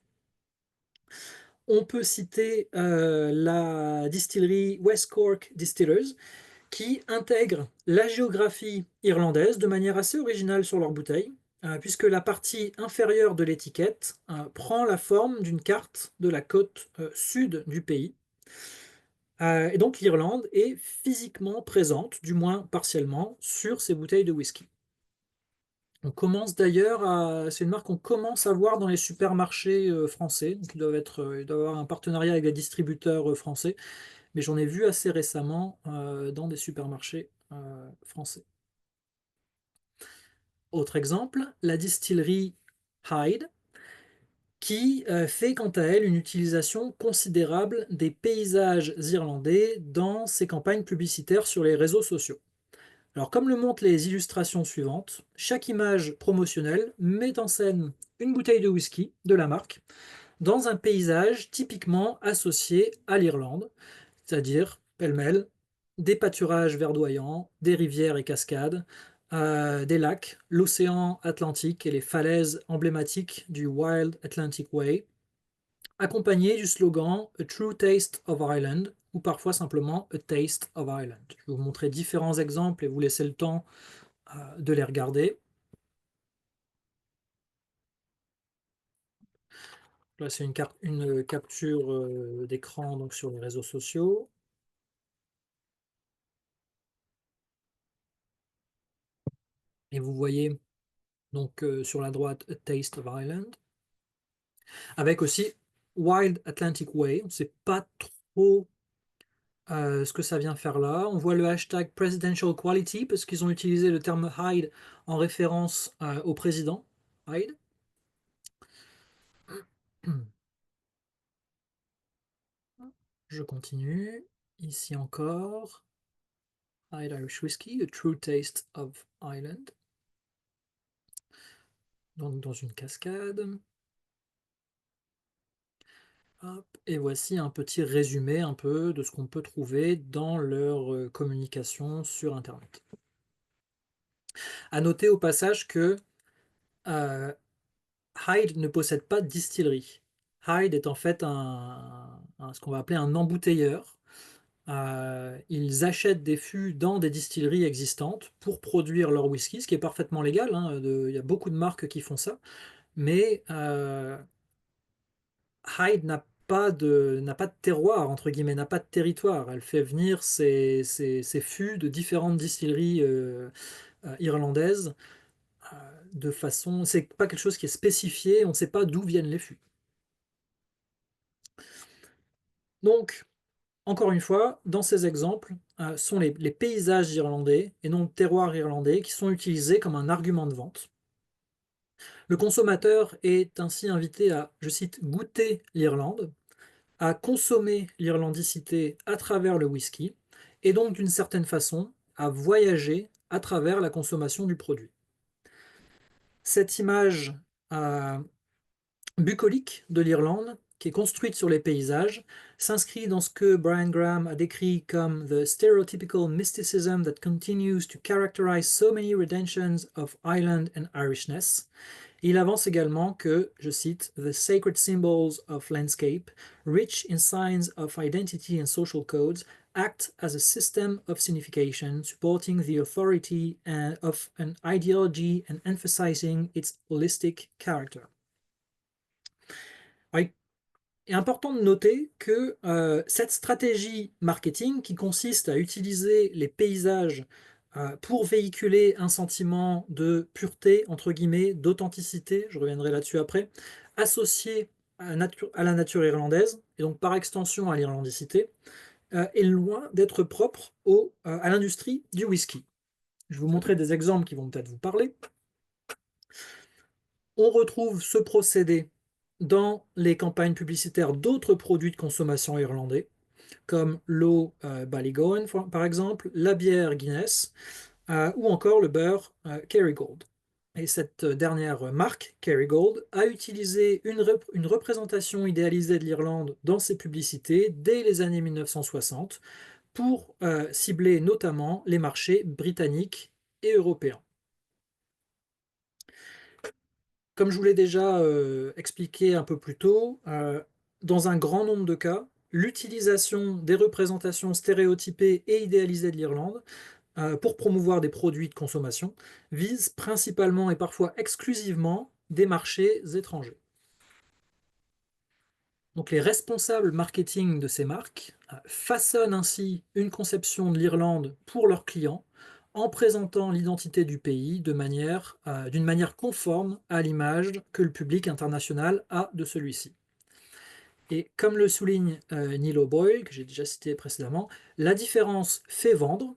On peut citer la distillerie West Cork Distillers, qui intègre la géographie irlandaise de manière assez originale sur leur bouteille, puisque la partie inférieure de l'étiquette prend la forme d'une carte de la côte sud du pays. Et donc l'Irlande est physiquement présente, du moins partiellement, sur ces bouteilles de whisky. On commence d'ailleurs c'est une marque qu'on commence à voir dans les supermarchés français. Donc il doit avoir un partenariat avec des distributeurs français, mais j'en ai vu assez récemment dans des supermarchés français. Autre exemple, la distillerie Hyde, qui fait quant à elle une utilisation considérable des paysages irlandais dans ses campagnes publicitaires sur les réseaux sociaux. Alors, comme le montrent les illustrations suivantes, chaque image promotionnelle met en scène une bouteille de whisky de la marque dans un paysage typiquement associé à l'Irlande, c'est-à-dire, pêle-mêle, des pâturages verdoyants, des rivières et cascades, des lacs, l'océan Atlantique et les falaises emblématiques du Wild Atlantic Way, accompagné du slogan A True Taste of Ireland ou parfois simplement A Taste of Ireland. Je vais vous montrer différents exemples et vous laisser le temps de les regarder. Là, c'est une capture d'écran donc sur les réseaux sociaux. Et vous voyez donc sur la droite A Taste of Ireland, avec aussi Wild Atlantic Way. On ne sait pas trop ce que ça vient faire là. On voit le hashtag Presidential Quality parce qu'ils ont utilisé le terme Hyde en référence au président Hyde. Je continue. Ici encore. Hyde Irish Whiskey, A True Taste of Ireland. Donc dans une cascade. Hop, et voici un petit résumé un peu de ce qu'on peut trouver dans leur communication sur Internet. À noter au passage que euh, Hyde ne possède pas de distillerie. Hyde est en fait ce qu'on va appeler un embouteilleur. Ils achètent des fûts dans des distilleries existantes pour produire leur whisky, ce qui est parfaitement légal, hein, il y a beaucoup de marques qui font ça, mais Hyde n'a pas de terroir, entre guillemets, n'a pas de territoire. Elle fait venir ses fûts de différentes distilleries irlandaises de façon. C'est pas quelque chose qui est spécifié, on ne sait pas d'où viennent les fûts. Donc, encore une fois, dans ces exemples, sont les paysages irlandais et non le terroir irlandais qui sont utilisés comme un argument de vente. Le consommateur est ainsi invité à, je cite, goûter l'Irlande, à consommer l'irlandicité à travers le whisky, et donc d'une certaine façon à voyager à travers la consommation du produit. Cette image bucolique de l'Irlande, qui est construite sur les paysages, s'inscrit dans ce que Brian Graham a décrit comme the stereotypical mysticism that continues to characterize so many redemptions of Ireland and Irishness. Il avance également que, je cite, the sacred symbols of landscape, rich in signs of identity and social codes, act as a system of signification, supporting the authority of an ideology and emphasizing its holistic character. Il est important de noter que cette stratégie marketing qui consiste à utiliser les paysages pour véhiculer un sentiment de pureté, entre guillemets, d'authenticité, je reviendrai là-dessus après, associé à la nature irlandaise, et donc par extension à l'irlandicité, est loin d'être propre à l'industrie du whisky. Je vais vous montrer des exemples qui vont peut-être vous parler. On retrouve ce procédé dans les campagnes publicitaires d'autres produits de consommation irlandais, comme l'eau Ballygowan par exemple, la bière Guinness ou encore le beurre Kerrygold. Et cette dernière marque, Kerrygold, a utilisé une représentation idéalisée de l'Irlande dans ses publicités dès les années 1960 pour cibler notamment les marchés britanniques et européens. Comme je vous l'ai déjà expliqué un peu plus tôt, dans un grand nombre de cas, l'utilisation des représentations stéréotypées et idéalisées de l'Irlande pour promouvoir des produits de consommation vise principalement et parfois exclusivement des marchés étrangers. Donc les responsables marketing de ces marques façonnent ainsi une conception de l'Irlande pour leurs clients en présentant l'identité du pays d'une manière conforme à l'image que le public international a de celui-ci. Et comme le souligne Neil O'Boyle, que j'ai déjà cité précédemment, la différence fait vendre,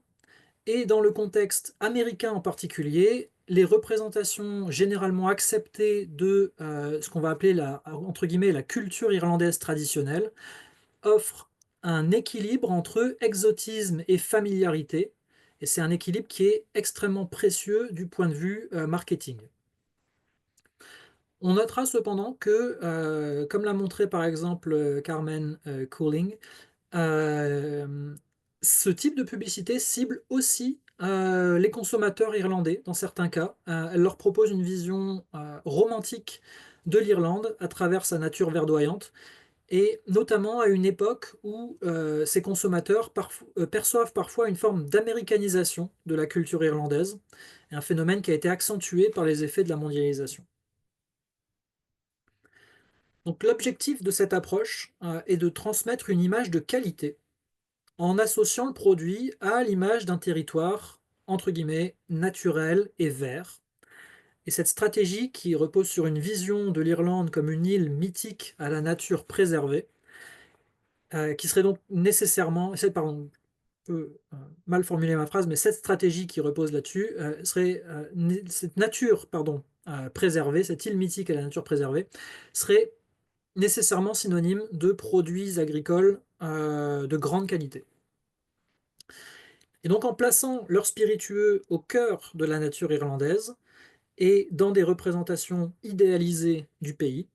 et dans le contexte américain en particulier, les représentations généralement acceptées de ce qu'on va appeler entre guillemets, la culture irlandaise traditionnelle offrent un équilibre entre exotisme et familiarité, et c'est un équilibre qui est extrêmement précieux du point de vue marketing. On notera cependant que, comme l'a montré par exemple Carmen Cooling, euh, ce type de publicité cible aussi les consommateurs irlandais dans certains cas. Elle leur propose une vision romantique de l'Irlande à travers sa nature verdoyante, et notamment à une époque où ces consommateurs perçoivent parfois une forme d'américanisation de la culture irlandaise, un phénomène qui a été accentué par les effets de la mondialisation. Donc l'objectif de cette approche est de transmettre une image de qualité en associant le produit à l'image d'un territoire, entre guillemets, naturel et vert. Et cette stratégie, qui repose sur une vision de l'Irlande comme une île mythique à la nature préservée, qui serait donc nécessairement, pardon, je peux mal formuler ma phrase, mais cette stratégie qui repose là-dessus serait, cette nature, pardon, préservée, cette île mythique à la nature préservée, serait nécessairement synonyme de produits agricoles de grande qualité. Et donc en plaçant leur spiritueux au cœur de la nature irlandaise et dans des représentations idéalisées du pays,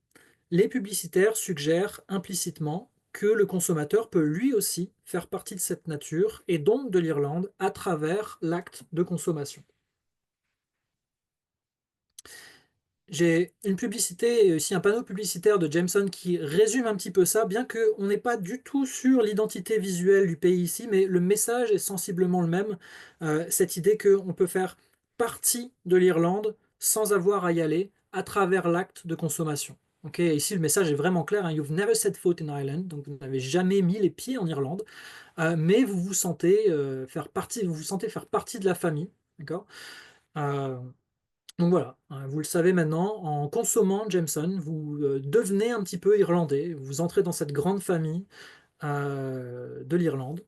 les publicitaires suggèrent implicitement que le consommateur peut lui aussi faire partie de cette nature et donc de l'Irlande à travers l'acte de consommation. J'ai une publicité et aussi un panneau publicitaire de Jameson qui résume un petit peu ça, bien qu'on n'est pas du tout sur l'identité visuelle du pays ici, mais le message est sensiblement le même. Cette idée qu'on peut faire partie de l'Irlande sans avoir à y aller à travers l'acte de consommation. Okay, ici, le message est vraiment clair, hein. You've never set foot in Ireland, donc vous n'avez jamais mis les pieds en Irlande, mais vous vous sentez faire partie de la famille. D'accord. Euh, donc voilà, vous le savez maintenant, en consommant Jameson, vous devenez un petit peu irlandais, vous entrez dans cette grande famille de l'Irlande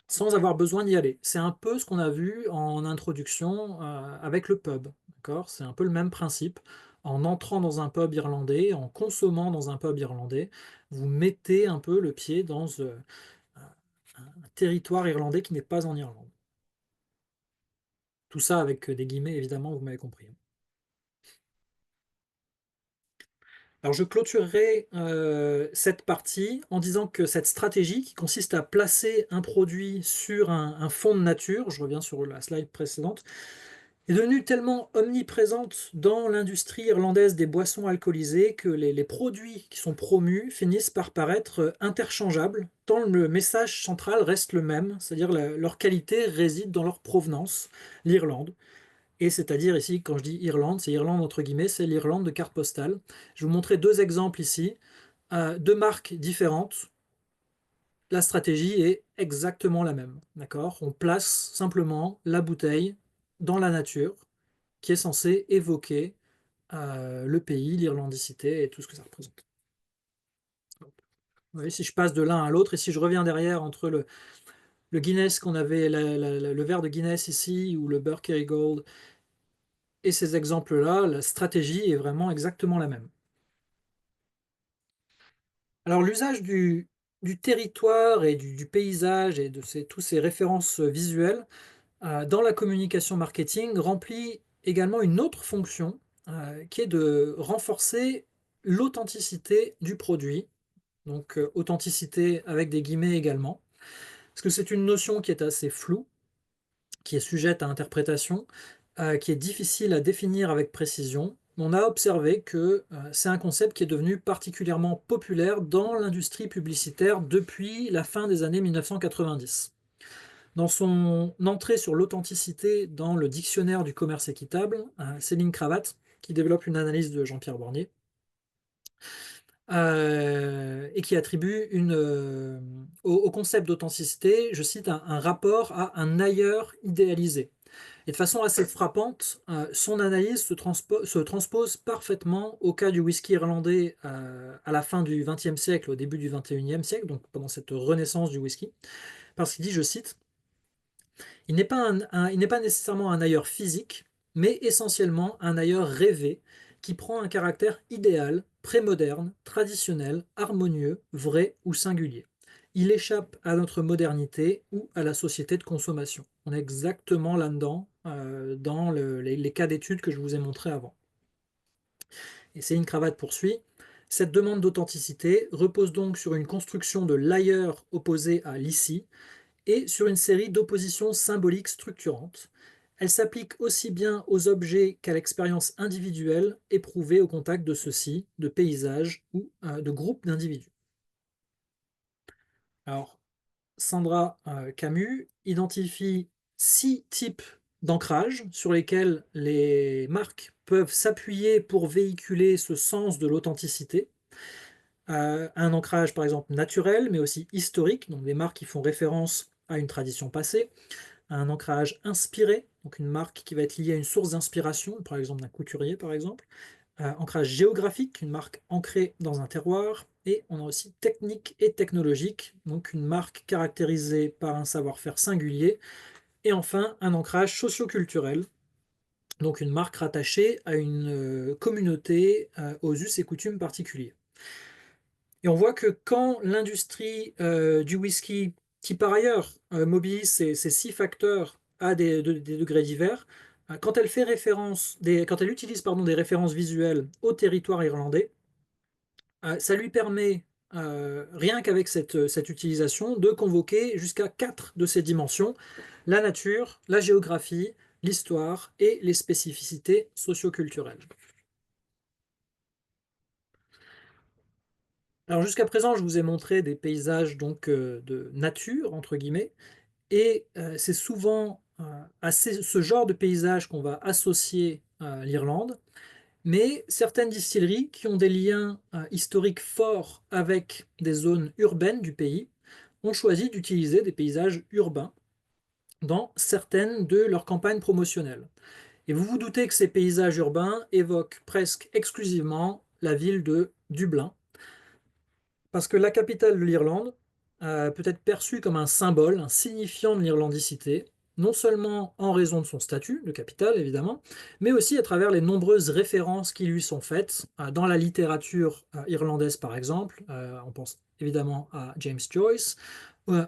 sans avoir besoin d'y aller. C'est un peu ce qu'on a vu en introduction avec le pub, d'accord? C'est un peu le même principe. En entrant dans un pub irlandais, en consommant dans un pub irlandais, vous mettez un peu le pied dans un territoire irlandais qui n'est pas en Irlande. Tout ça avec des guillemets, évidemment, vous m'avez compris. Alors je clôturerai cette partie en disant que cette stratégie qui consiste à placer un produit sur un fond de nature, je reviens sur la slide précédente, est devenue tellement omniprésente dans l'industrie irlandaise des boissons alcoolisées que les produits qui sont promus finissent par paraître interchangeables, tant le message central reste le même, c'est-à-dire leur qualité réside dans leur provenance, l'Irlande. Et c'est-à-dire ici, quand je dis Irlande, c'est Irlande entre guillemets, c'est l'Irlande de carte postale. Je vais vous montrer deux exemples ici, deux marques différentes. La stratégie est exactement la même, d'accord? On place simplement la bouteille dans la nature, qui est censée évoquer le pays, l'irlandicité et tout ce que ça représente. Vous voyez, si je passe de l'un à l'autre et si je reviens derrière entre le Guinness qu'on avait, le verre de Guinness ici ou le beurre Kerrygold et ces exemples-là, la stratégie est vraiment exactement la même. Alors l'usage du territoire et du paysage et de tous ces références visuelles dans la communication marketing remplit également une autre fonction qui est de renforcer l'authenticité du produit, donc authenticité avec des guillemets également, parce que c'est une notion qui est assez floue, qui est sujette à interprétation, qui est difficile à définir avec précision. On a observé que c'est un concept qui est devenu particulièrement populaire dans l'industrie publicitaire depuis la fin des années 1990. Dans son entrée sur l'authenticité dans le dictionnaire du commerce équitable, Céline Cravath, qui développe une analyse de Jean-Pierre Bornier, et qui attribue au concept d'authenticité, je cite, un rapport à un ailleurs idéalisé. Et de façon assez frappante, son analyse se transpose parfaitement au cas du whisky irlandais à la fin du XXe siècle, au début du XXIe siècle, donc pendant cette renaissance du whisky, parce qu'il dit, je cite, il n'est pas nécessairement un ailleurs physique, mais essentiellement un ailleurs rêvé qui prend un caractère idéal, prémoderne, traditionnel, harmonieux, vrai ou singulier. Il échappe à notre modernité ou à la société de consommation. On est exactement là-dedans, dans les cas d'études que je vous ai montrés avant. Et Céline Cravate poursuit. Cette demande d'authenticité repose donc sur une construction de l'ailleurs opposé à l'ici, et sur une série d'oppositions symboliques structurantes. Elle s'applique aussi bien aux objets qu'à l'expérience individuelle éprouvée au contact de ceux-ci, de paysages ou de groupes d'individus. Alors, Sandra Camus identifie 6 types d'ancrage sur lesquels les marques peuvent s'appuyer pour véhiculer ce sens de l'authenticité. Un ancrage par exemple naturel, mais aussi historique, donc des marques qui font référence à une tradition passée. Un ancrage inspiré, donc une marque qui va être liée à une source d'inspiration, par exemple d'un couturier par exemple. Ancrage géographique, une marque ancrée dans un terroir. Et on a aussi technique et technologique, donc une marque caractérisée par un savoir-faire singulier. Et enfin, un ancrage socio-culturel, donc une marque rattachée à une communauté, aux us et coutumes particuliers. Et on voit que quand l'industrie du whisky, qui par ailleurs mobilise ces 6 facteurs à des degrés divers, quand elle fait référence, quand elle utilise pardon, des références visuelles au territoire irlandais, ça lui permet, rien qu'avec cette utilisation, de convoquer jusqu'à 4 de ces dimensions, la nature, la géographie, l'histoire et les spécificités socioculturelles. Alors jusqu'à présent, je vous ai montré des paysages donc de nature, entre guillemets, et c'est souvent à ce genre de paysage qu'on va associer l'Irlande, mais certaines distilleries qui ont des liens historiques forts avec des zones urbaines du pays ont choisi d'utiliser des paysages urbains dans certaines de leurs campagnes promotionnelles. Et vous vous doutez que ces paysages urbains évoquent presque exclusivement la ville de Dublin, parce que la capitale de l'Irlande peut être perçue comme un symbole, un signifiant de l'irlandicité, non seulement en raison de son statut de capitale, évidemment, mais aussi à travers les nombreuses références qui lui sont faites dans la littérature irlandaise, par exemple. On pense évidemment à James Joyce,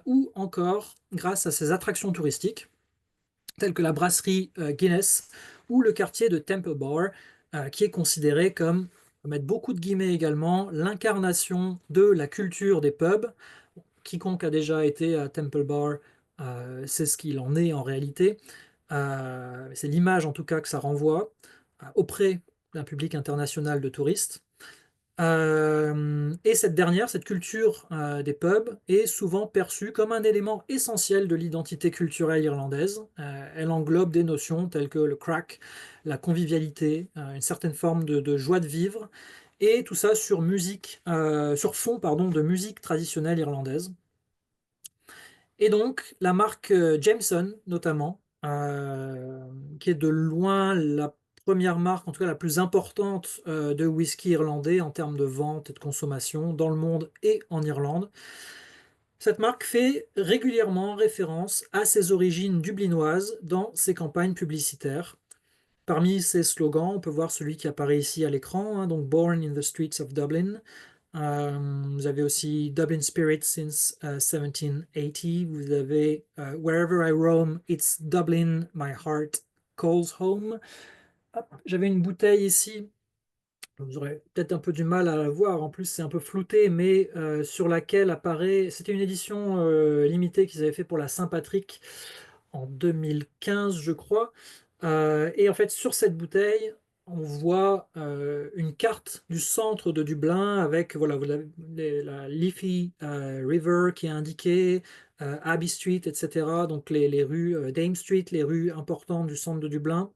ou encore grâce à ses attractions touristiques, telles que la brasserie Guinness ou le quartier de Temple Bar, qui est considéré comme, on va mettre beaucoup de guillemets également, l'incarnation de la culture des pubs. Quiconque a déjà été à Temple Bar sait ce qu'il en est en réalité. C'est l'image en tout cas que ça renvoie auprès d'un public international de touristes. Et cette dernière, cette culture des pubs, est souvent perçue comme un élément essentiel de l'identité culturelle irlandaise. Elle englobe des notions telles que le crack, la convivialité, une certaine forme de joie de vivre, et tout ça sur sur fond pardon, de musique traditionnelle irlandaise. Et donc la marque Jameson notamment, qui est de loin la première marque, en tout cas la plus importante de whisky irlandais en termes de vente et de consommation dans le monde et en Irlande. Cette marque fait régulièrement référence à ses origines dublinoises dans ses campagnes publicitaires. Parmi ses slogans, on peut voir celui qui apparaît ici à l'écran, hein, donc Born in the Streets of Dublin. Vous avez aussi Dublin Spirit since 1780. Vous avez Wherever I roam, it's Dublin, my heart calls home. J'avais une bouteille ici. Vous aurez peut-être un peu du mal à la voir, en plus c'est un peu flouté, mais sur laquelle apparaît, c'était une édition limitée qu'ils avaient fait pour la Saint-Patrick en 2015, je crois. Et en fait, sur cette bouteille, on voit une carte du centre de Dublin avec voilà, vous avez la Liffey River qui est indiquée, Abbey Street, etc. Donc les rues Dame Street, les rues importantes du centre de Dublin.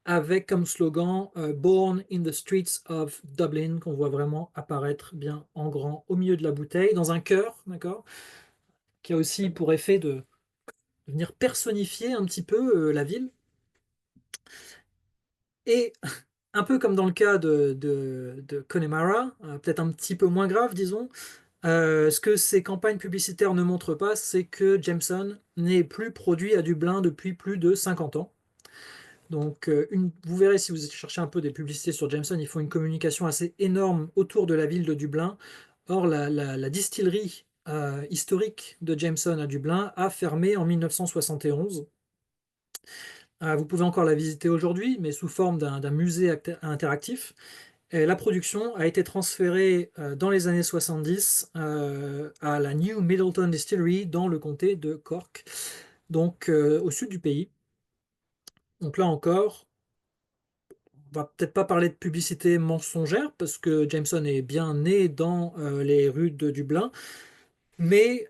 avec comme slogan Born in the streets of Dublin, qu'on voit vraiment apparaître bien en grand au milieu de la bouteille, dans un cœur, d'accord, qui a aussi pour effet de venir personnifier un petit peu la ville. Et un peu comme dans le cas de Connemara, peut-être un petit peu moins grave, disons, ce que ces campagnes publicitaires ne montrent pas, c'est que Jameson n'est plus produit à Dublin depuis plus de 50 ans. Donc, vous verrez si vous cherchez un peu des publicités sur Jameson, ils font une communication assez énorme autour de la ville de Dublin. Or, la distillerie historique de Jameson à Dublin a fermé en 1971. Vous pouvez encore la visiter aujourd'hui, mais sous forme d'un musée interactif. Et la production a été transférée dans les années 70 à la New Middleton Distillery dans le comté de Cork, donc au sud du pays. Donc là encore, on va peut-être pas parler de publicité mensongère parce que Jameson est bien né dans les rues de Dublin, mais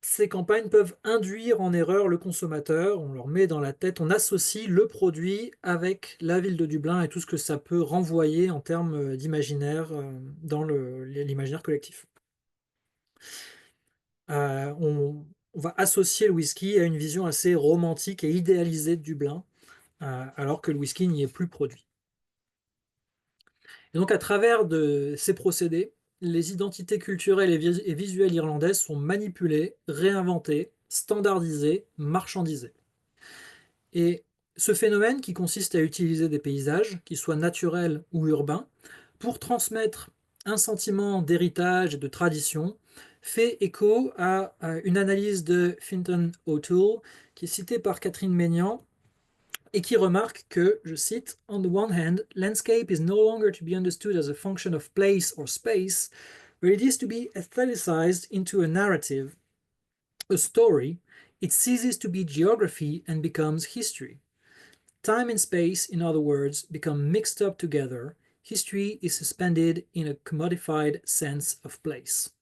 ces campagnes peuvent induire en erreur le consommateur. On leur met dans la tête, on associe le produit avec la ville de Dublin et tout ce que ça peut renvoyer en termes d'imaginaire dans l'imaginaire collectif. On va associer le whisky à une vision assez romantique et idéalisée de Dublin, alors que le whisky n'y est plus produit. Et donc, à travers de ces procédés, les identités culturelles et visuelles irlandaises sont manipulées, réinventées, standardisées, marchandisées. Et ce phénomène qui consiste à utiliser des paysages, qu'ils soient naturels ou urbains, pour transmettre un sentiment d'héritage et de tradition, fait écho à une analyse de Fintan O'Toole, qui est citée par Catherine Maignan, et qui remarque que, je cite, On the one hand, landscape is no longer to be understood as a function of place or space, but it is to be aestheticized into a narrative, a story. It ceases to be geography and becomes history. Time and space, in other words, become mixed up together. History is suspended in a commodified sense of place.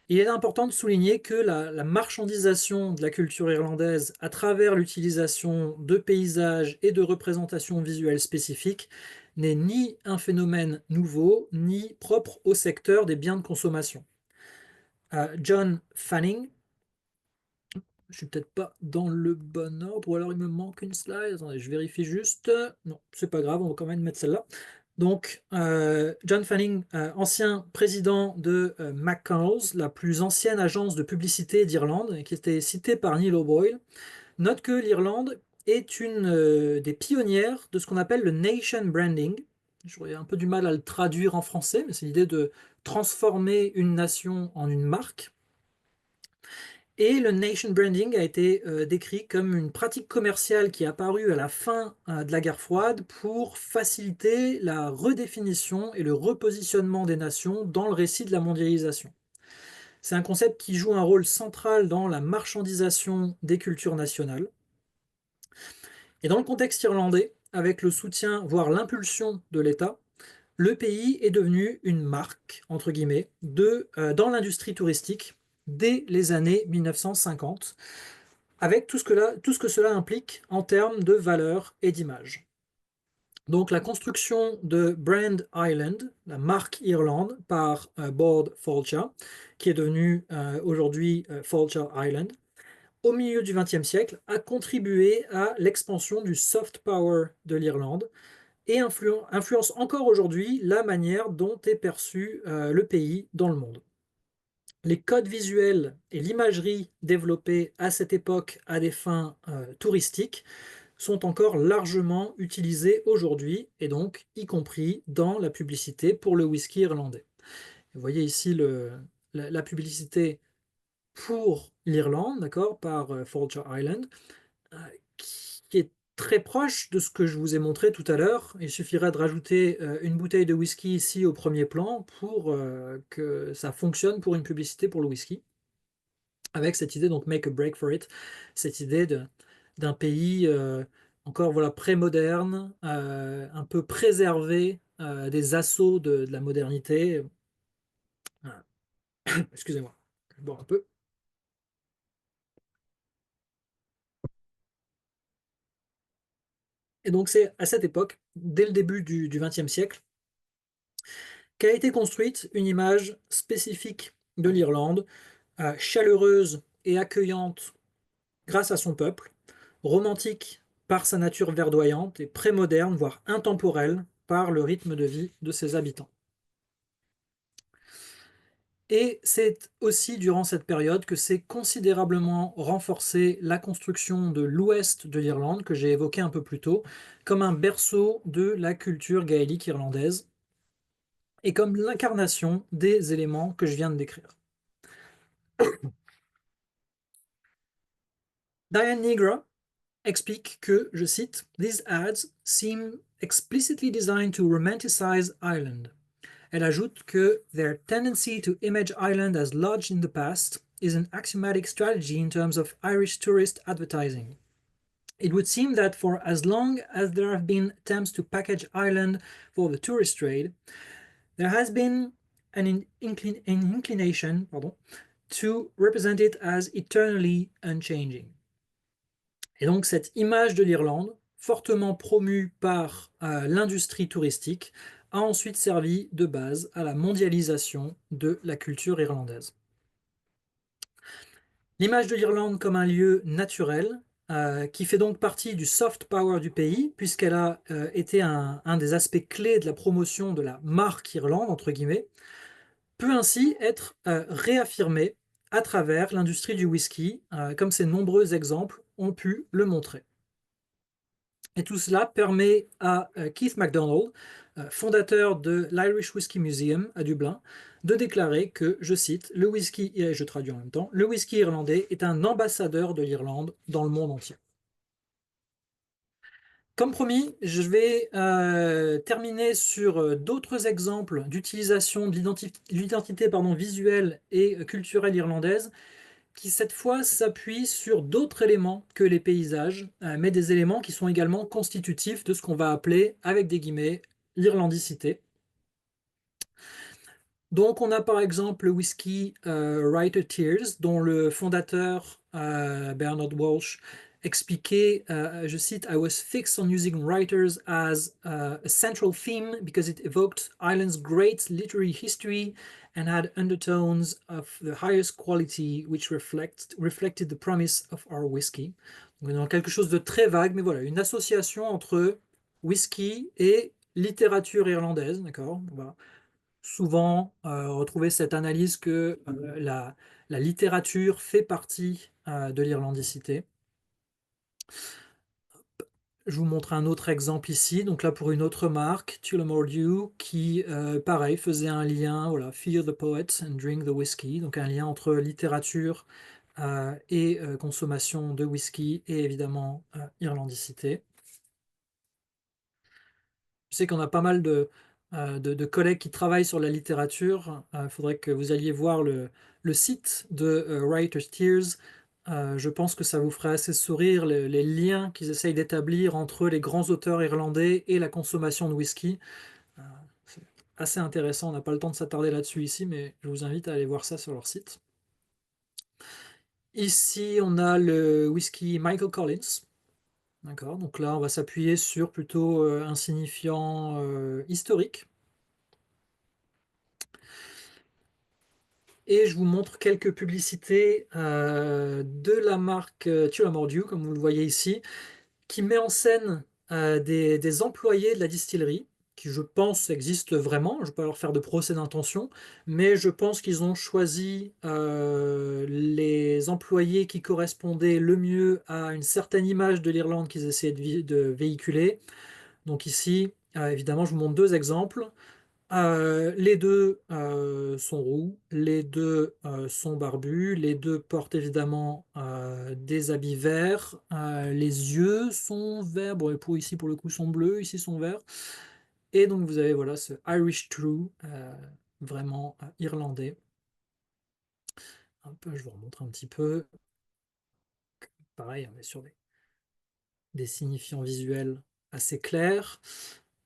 Il est important de souligner que la marchandisation de la culture irlandaise à travers l'utilisation de paysages et de représentations visuelles spécifiques n'est ni un phénomène nouveau, ni propre au secteur des biens de consommation. John Fanning, je suis peut-être pas dans le bon ordre, ou alors il me manque une slide. Attendez, je vérifie juste. Non, c'est pas grave, on va quand même mettre celle-là. Donc, John Fanning, ancien président de McConnell's, la plus ancienne agence de publicité d'Irlande, qui était citée par Neil O'Boyle, note que l'Irlande est une des pionnières de ce qu'on appelle le nation branding. J'aurais un peu du mal à le traduire en français, mais c'est l'idée de transformer une nation en une marque. Et le nation branding a été décrit comme une pratique commerciale qui est apparue à la fin de la guerre froide pour faciliter la redéfinition et le repositionnement des nations dans le récit de la mondialisation. C'est un concept qui joue un rôle central dans la marchandisation des cultures nationales. Et dans le contexte irlandais, avec le soutien, voire l'impulsion de l'État, le pays est devenu une marque, entre guillemets, dans l'industrie touristique dès les années 1950, avec tout ce que cela implique en termes de valeur et d'image. Donc la construction de Brand Island, la marque Irlande, par Bord Fáilte, qui est devenu aujourd'hui Fáilte Island, au milieu du XXe siècle, a contribué à l'expansion du soft power de l'Irlande et influence encore aujourd'hui la manière dont est perçu le pays dans le monde. Les codes visuels et l'imagerie développée à cette époque à des fins touristiques sont encore largement utilisés aujourd'hui, et donc y compris dans la publicité pour le whisky irlandais. Vous voyez ici la publicité pour l'Irlande, d'accord, par Fáilte Island, euh, qui est très proche de ce que je vous ai montré tout à l'heure. Il suffirait de rajouter une bouteille de whisky ici au premier plan pour que ça fonctionne pour une publicité pour le whisky. Avec cette idée, donc make a break for it, cette idée d'un pays encore voilà, pré-moderne, un peu préservé des assauts de la modernité. Excusez-moi, je bois un peu. Et donc c'est à cette époque, dès le début du XXe siècle, qu'a été construite une image spécifique de l'Irlande, chaleureuse et accueillante grâce à son peuple, romantique par sa nature verdoyante et prémoderne, voire intemporelle, par le rythme de vie de ses habitants. Et c'est aussi durant cette période que s'est considérablement renforcée la construction de l'ouest de l'Irlande, que j'ai évoqué un peu plus tôt, comme un berceau de la culture gaélique irlandaise et comme l'incarnation des éléments que je viens de décrire. Diane Negra explique que, je cite, These ads seem explicitly designed to romanticize Ireland. Elle ajoute que their tendency to image Ireland as lodged in the past is an axiomatic strategy in terms of Irish tourist advertising. It would seem that for as long as there have been attempts to package Ireland for the tourist trade, there has been an inclination to represent it as eternally unchanging. Et donc cette image de l'Irlande, fortement promue par l'industrie touristique, a ensuite servi de base à la mondialisation de la culture irlandaise. L'image de l'Irlande comme un lieu naturel, qui fait donc partie du soft power du pays, puisqu'elle a été un des aspects clés de la promotion de la marque Irlande, entre guillemets, peut ainsi être réaffirmée à travers l'industrie du whisky, comme ces nombreux exemples ont pu le montrer. Et tout cela permet à Keith MacDonald, fondateur de l'Irish Whiskey Museum à Dublin, de déclarer que, je cite, le whisky, et je traduis en même temps, le whisky irlandais est un ambassadeur de l'Irlande dans le monde entier. Comme promis, je vais terminer sur d'autres exemples d'utilisation de l'identité visuelle et culturelle irlandaise qui cette fois s'appuie sur d'autres éléments que les paysages, mais des éléments qui sont également constitutifs de ce qu'on va appeler, avec des guillemets, l'irlandicité. Donc on a par exemple le whisky Writer Tears, dont le fondateur Bernard Walsh expliquait, je cite, I was fixed on using writers as a central theme because it evoked Ireland's great literary history and had undertones of the highest quality which reflected the promise of our whisky. Donc, dans quelque chose de très vague, mais voilà, une association entre whisky et littérature irlandaise, d'accord? On va souvent retrouver cette analyse que la littérature fait partie de l'irlandicité. Je vous montre un autre exemple ici, donc là pour une autre marque, Tullamore Dew, qui pareil faisait un lien, voilà, Fear the Poet and Drink the Whiskey, donc un lien entre littérature et consommation de whisky et évidemment irlandicité. Je sais qu'on a pas mal de collègues qui travaillent sur la littérature. Il faudrait que vous alliez voir le site de Writer's Tears. Je pense que ça vous ferait assez sourire les liens qu'ils essayent d'établir entre les grands auteurs irlandais et la consommation de whisky. Euh, c'est assez intéressant. On n'a pas le temps de s'attarder là-dessus ici, mais je vous invite à aller voir ça sur leur site. Ici, on a le whisky Michael Collins. D'accord, donc là, on va s'appuyer sur plutôt un signifiant historique. Et je vous montre quelques publicités de la marque Tullamore Dew, comme vous le voyez ici, qui met en scène des employés de la distillerie, qui je pense existent vraiment. Je ne vais pas leur faire de procès d'intention, mais je pense qu'ils ont choisi les employés qui correspondaient le mieux à une certaine image de l'Irlande qu'ils essayaient de véhiculer. Donc ici, évidemment, je vous montre deux exemples. Les deux sont roux, les deux sont barbus, les deux portent évidemment des habits verts, les yeux sont verts, bon, et ici pour le coup sont bleus, ici sont verts, et donc vous avez voilà ce Irish True, vraiment irlandais. Je vous remontre un petit peu, pareil, on est sur des signifiants visuels assez clairs.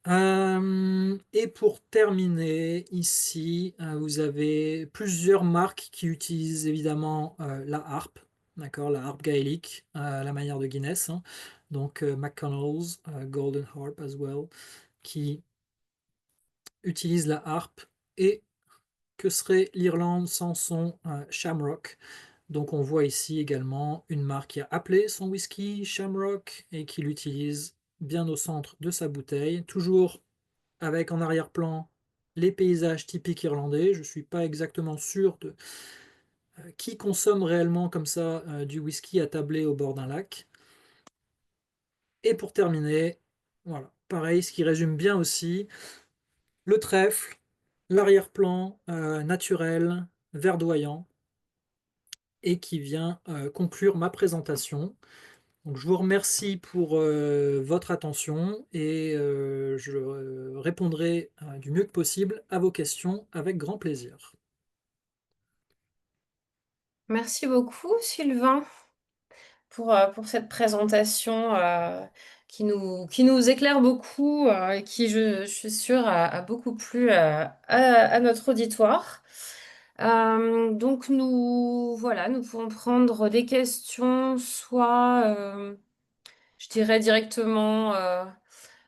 Et pour terminer, ici, vous avez plusieurs marques qui utilisent évidemment la harpe. d'accord, la harpe gaélique à la manière de Guinness, hein. Donc McConnell's Golden Harp as well, qui utilise la harpe. Et que serait l'Irlande sans son Shamrock? Donc on voit ici également une marque qui a appelé son whisky Shamrock et qui l'utilise bien au centre de sa bouteille, toujours avec en arrière-plan les paysages typiques irlandais. Je ne suis pas exactement sûr de qui consomme réellement comme ça du whisky attablé au bord d'un lac. Et pour terminer, voilà, pareil, ce qui résume bien aussi le trèfle, l'arrière-plan naturel, verdoyant, et qui vient conclure ma présentation. Donc, je vous remercie pour votre attention et je répondrai du mieux que possible à vos questions avec grand plaisir. Merci beaucoup, Sylvain, pour cette présentation qui nous éclaire beaucoup et qui, je suis sûre, a beaucoup plu à notre auditoire. Donc voilà, nous pouvons prendre des questions, soit, je dirais directement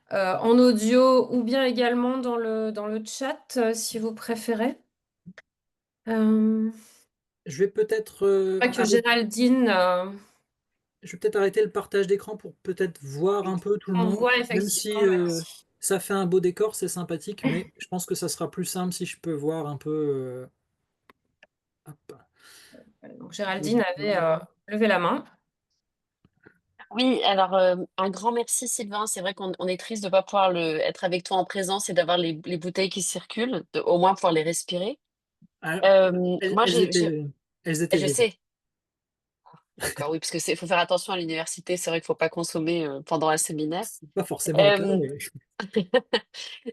en audio, ou bien également dans le chat, si vous préférez. Euh, Je vais peut-être Pas que Géraldine. arrêter le partage d'écran pour peut-être voir un peu tout le On monde, voit même effectivement, si merci. ça fait un beau décor, c'est sympathique, mais je pense que ça sera plus simple si je peux voir un peu hop, Donc, Géraldine avait l'auditoire. levé la main. Oui, alors un grand merci Sylvain. C'est vrai qu'on est triste de ne pas pouvoir être avec toi en présence et d'avoir les bouteilles qui circulent, au moins pouvoir les respirer. Ah, Moi, elles étaient je vides. sais. D'accord, oui, parce que faut faire attention à l'université. C'est vrai qu'il ne faut pas consommer pendant un séminaire. C'est pas forcément le cas, Euh, mais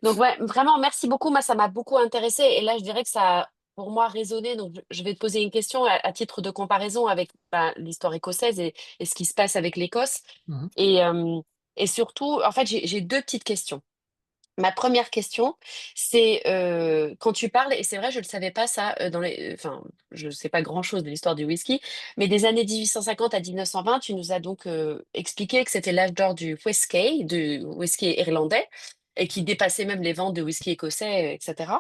donc ouais, vraiment, merci beaucoup. Moi, ça m'a beaucoup intéressée. Et là, je dirais que ça a, pour moi, résonné. Donc, je vais te poser une question à titre de comparaison avec l'histoire écossaise et ce qui se passe avec l'Écosse. Mhm, Et, euh, et surtout, en fait, j'ai deux petites questions. Ma première question, c'est quand tu parles, et c'est vrai, je ne le savais pas ça, enfin, je ne sais pas grand-chose de l'histoire du whisky, mais des années 1850 à 1920, tu nous as donc expliqué que c'était l'âge d'or du whisky irlandais, et qui dépassait même les ventes de whisky écossais, etc.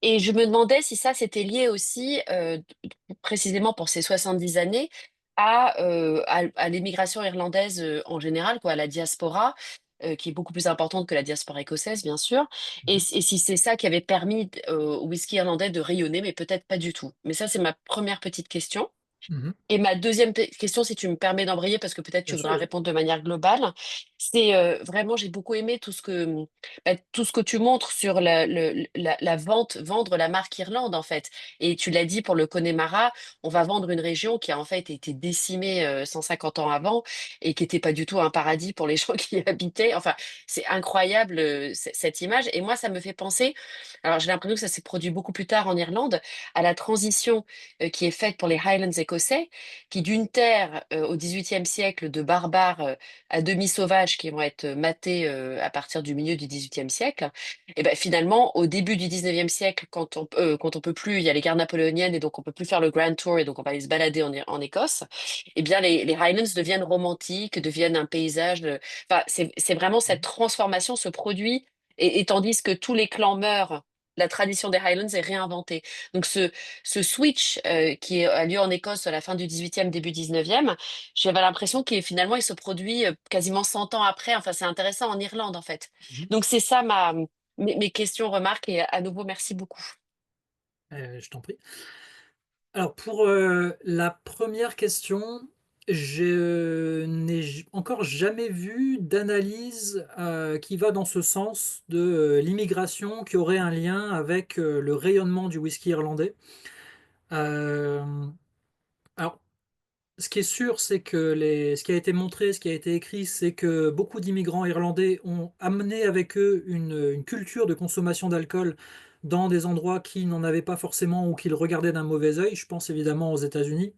Et je me demandais si ça, c'était lié aussi, précisément pour ces 70 années, à l'émigration irlandaise en général, quoi, à la diaspora, qui est beaucoup plus importante que la diaspora écossaise, bien sûr. Et, mhm, et si c'est ça qui avait permis au whisky irlandais de rayonner, mais peut-être pas du tout. Mais ça, c'est ma première petite question. mhm. Et ma deuxième question, si tu me permets d'embrayer, parce que peut-être tu Bien voudras sûr. répondre de manière globale, c'est vraiment, j'ai beaucoup aimé tout ce que tu montres sur la vente, vendre la marque Irlande, en fait. Et tu l'as dit pour le Connemara, on va vendre une région qui a en fait été décimée 150 ans avant et qui n'était pas du tout un paradis pour les gens qui y habitaient. Enfin, c'est incroyable cette image. Et moi, ça me fait penser, alors j'ai l'impression que ça s'est produit beaucoup plus tard en Irlande, à la transition qui est faite pour les Highlands écossais qui d'une terre au XVIIIe siècle de barbares à demi sauvages qui vont être matés à partir du milieu du XVIIIe siècle, et ben finalement au début du XIXe siècle, quand on peut plus, il y a les guerres napoléoniennes et donc on peut plus faire le Grand Tour et donc on va aller se balader en Écosse, et bien les Highlands deviennent romantiques, deviennent un paysage. Enfin, c'est vraiment cette transformation se produit et tandis que tous les clans meurent. La tradition des Highlands est réinventée. Donc ce switch a lieu en Écosse à la fin du 18e, début 19e, j'avais l'impression qu'il finalement il se produit quasiment 100 ans après. Enfin, c'est intéressant en Irlande en fait. Mhm. Donc c'est ça mes questions, remarques et à nouveau merci beaucoup. Je t'en prie. Alors pour la première question, je n'ai encore jamais vu d'analyse qui va dans ce sens de l'immigration qui aurait un lien avec le rayonnement du whisky irlandais. Euh, alors, ce qui est sûr, c'est que ce qui a été montré, ce qui a été écrit, c'est que beaucoup d'immigrants irlandais ont amené avec eux une culture de consommation d'alcool dans des endroits qui n'en avaient pas forcément ou qu'ils regardaient d'un mauvais œil. Je pense évidemment aux États-Unis,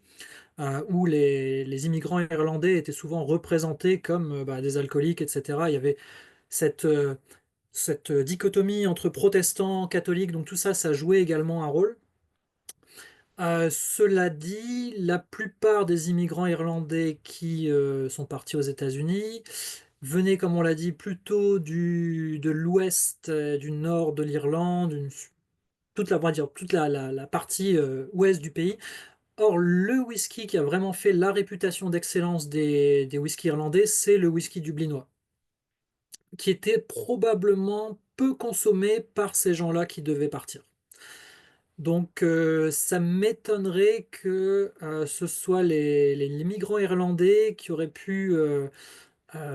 où les immigrants irlandais étaient souvent représentés comme bah, des alcooliques, etc. Il y avait cette, cette dichotomie entre protestants, catholiques, donc tout ça, ça jouait également un rôle. Cela dit, la plupart des immigrants irlandais qui sont partis aux États-Unis venaient, comme on l'a dit, plutôt de l'ouest, du nord de l'Irlande, toute la, on va dire, toute la partie ouest du pays. Or, le whisky qui a vraiment fait la réputation d'excellence des whiskies irlandais, c'est le whisky dublinois, qui était probablement peu consommé par ces gens-là qui devaient partir. Donc, ça m'étonnerait que ce soit les migrants irlandais qui auraient pu,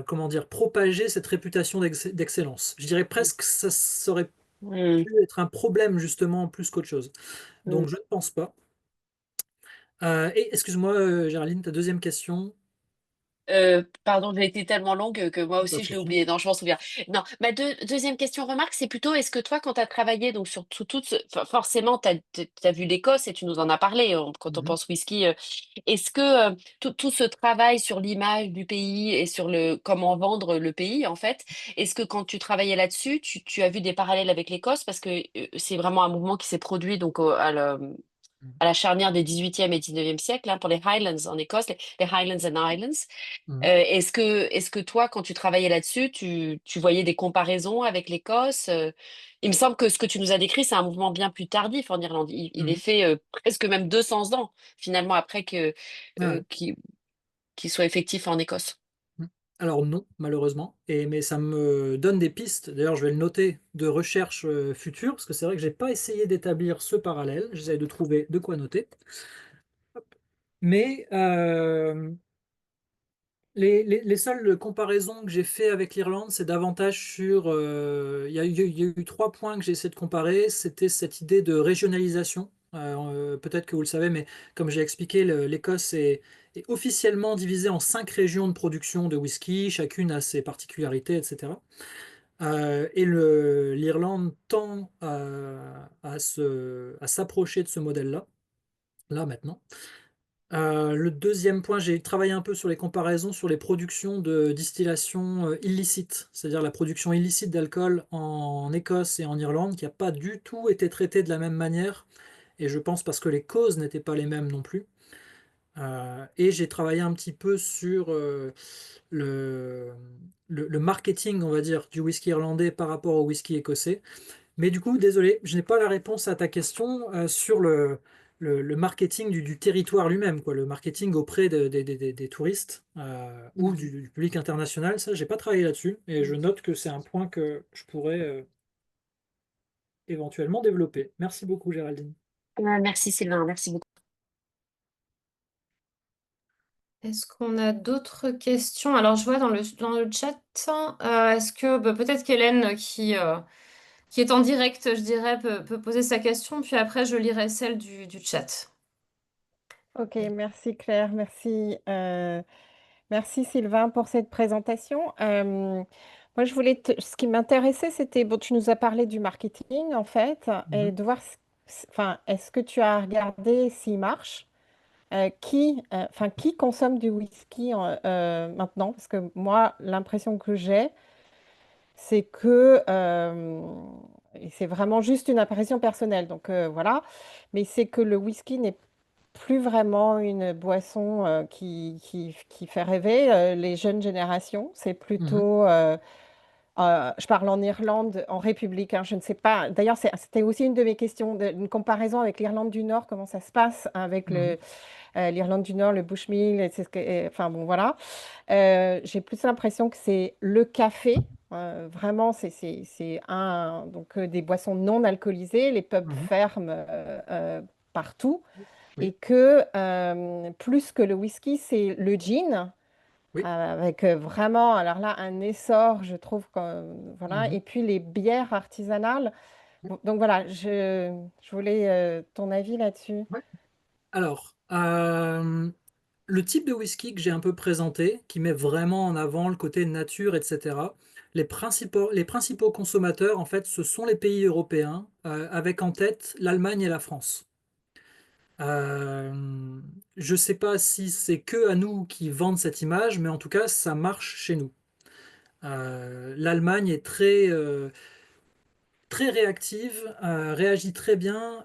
comment dire, propager cette réputation d'excellence. Je dirais presque que ça aurait Mm, pu être un problème justement plus qu'autre chose. mm. Donc, je ne pense pas. Et excuse-moi, Géraldine, ta deuxième question. Pardon, j'ai été tellement longue que moi Pas aussi de je l'ai souci. oublié. Non, je m'en souviens. Non, ma deuxième question remarque, c'est plutôt est-ce que toi, quand tu as travaillé donc sur tout forcément, tu as vu l'Écosse et tu nous en as parlé quand on Mhm, pense whisky. Est-ce que tout ce travail sur l'image du pays et sur le comment vendre le pays, en fait, est-ce que quand tu travaillais là-dessus, tu as vu des parallèles avec l'Écosse parce que c'est vraiment un mouvement qui s'est produit donc à la charnière des 18e et 19e siècles, hein, pour les Highlands en Écosse, les Highlands and Islands. mhm, Est-ce que toi, quand tu travaillais là-dessus, tu voyais des comparaisons avec l'Écosse? Il me semble que ce que tu nous as décrit, c'est un mouvement bien plus tardif en Irlande. Il est mhm. fait presque même 200 ans, finalement, après Ah ouais. qu'il soit effectif en Écosse. Mhm. Alors non, malheureusement, mais ça me donne des pistes, d'ailleurs je vais le noter, de recherche future, parce que c'est vrai que j'ai pas essayé d'établir ce parallèle, j'essaie de trouver de quoi noter. Mais les seules comparaisons que j'ai fait avec l'Irlande, c'est davantage sur... il y a eu trois points que j'ai essayé de comparer. C'était cette idée de régionalisation. Peut-être que vous le savez, mais comme j'ai expliqué, l'Écosse est officiellement divisée en 5 régions de production de whisky. Chacune a ses particularités, etc. Et l'Irlande tend à s'approcher de ce modèle-là, là maintenant. Le deuxième point, j'ai travaillé un peu sur les comparaisons sur les productions de distillation illicite, c'est-à-dire la production illicite d'alcool en Écosse et en Irlande, qui n'a pas du tout été traitée de la même manière, et je pense parce que les causes n'étaient pas les mêmes non plus. Et j'ai travaillé un petit peu sur le, le marketing, on va dire, du whisky irlandais par rapport au whisky écossais. Mais du coup, désolé, je n'ai pas la réponse à ta question sur le marketing du territoire lui-même, quoi, le marketing auprès des touristes ou du public international. Ça, j'ai pas travaillé là-dessus, et je note que c'est un point que je pourrais éventuellement développer. Merci beaucoup, Géraldine. Merci Sylvain, merci beaucoup. Est-ce qu'on a d'autres questions? Alors, je vois dans le chat, est-ce que peut-être qu'Hélène, qui est en direct, je dirais, peut poser sa question, puis après, je lirai celle du chat. Ok, merci Claire, merci Sylvain pour cette présentation. Moi, ce qui m'intéressait, c'était, bon, tu nous as parlé du marketing en fait, et Mhm, de voir, enfin, est-ce que tu as regardé s'il marche? Qui consomme du whisky maintenant? Parce que moi, l'impression que j'ai, c'est que, et c'est vraiment juste une impression personnelle, donc voilà, mais c'est que le whisky n'est plus vraiment une boisson qui fait rêver les jeunes générations. C'est mhm, plutôt, je parle en Irlande, en République, hein, je ne sais pas. D'ailleurs, c'était aussi une de mes questions, une comparaison avec l'Irlande du Nord, comment ça se passe avec mhm, l'Irlande du Nord, le Bushmill, enfin bon, voilà. J'ai plus l'impression que c'est le café. Vraiment, donc des boissons non alcoolisées, les pubs mhm. ferment partout et Oui, que plus que le whisky, c'est le gin, oui. avec vraiment, alors là, un essor, je trouve, voilà, Mhm, et puis les bières artisanales. oui, Bon, donc voilà, je voulais ton avis là-dessus. ouais. Alors, le type de whisky que j'ai un peu présenté, qui met vraiment en avant le côté nature, etc., les principaux consommateurs, en fait, ce sont les pays européens, avec en tête l'Allemagne et la France. Je ne sais pas si c'est que à nous qui vendent cette image, mais en tout cas, ça marche chez nous. L'Allemagne est très, très réactive, réagit très bien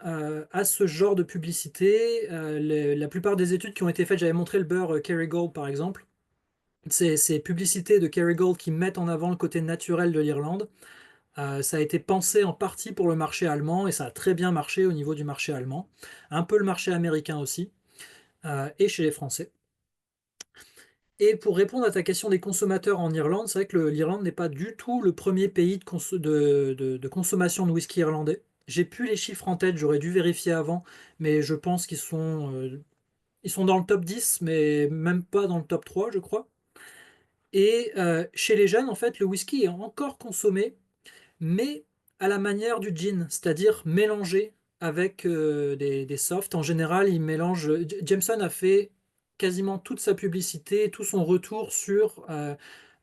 à ce genre de publicité. La plupart des études qui ont été faites, j'avais montré le beurre Kerrygold par exemple, ces publicités de Kerrygold qui mettent en avant le côté naturel de l'Irlande. Ça a été pensé en partie pour le marché allemand et ça a très bien marché au niveau du marché allemand, un peu le marché américain aussi, et chez les Français. Et pour répondre à ta question des consommateurs en Irlande, c'est vrai que l'Irlande n'est pas du tout le premier pays de consommation de whisky irlandais. J'ai plus les chiffres en tête, j'aurais dû vérifier avant, mais je pense ils sont dans le top 10, mais même pas dans le top 3, je crois. Et chez les jeunes, en fait, le whisky est encore consommé, mais à la manière du gin, c'est-à-dire mélangé avec des softs. En général, il mélange. Jameson a fait quasiment toute sa publicité, tout son retour sur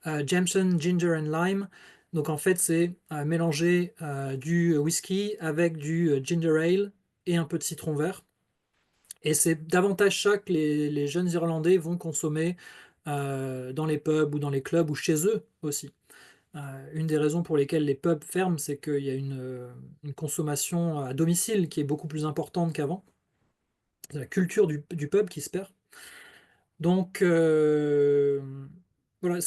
Jameson Ginger and Lime. Donc en fait, c'est mélanger du whisky avec du ginger ale et un peu de citron vert. Et c'est davantage ça que les jeunes Irlandais vont consommer dans les pubs ou dans les clubs ou chez eux aussi. Une des raisons pour lesquelles les pubs ferment, c'est qu'il y a une consommation à domicile qui est beaucoup plus importante qu'avant. C'est la culture du pub qui se perd. Donc, voilà.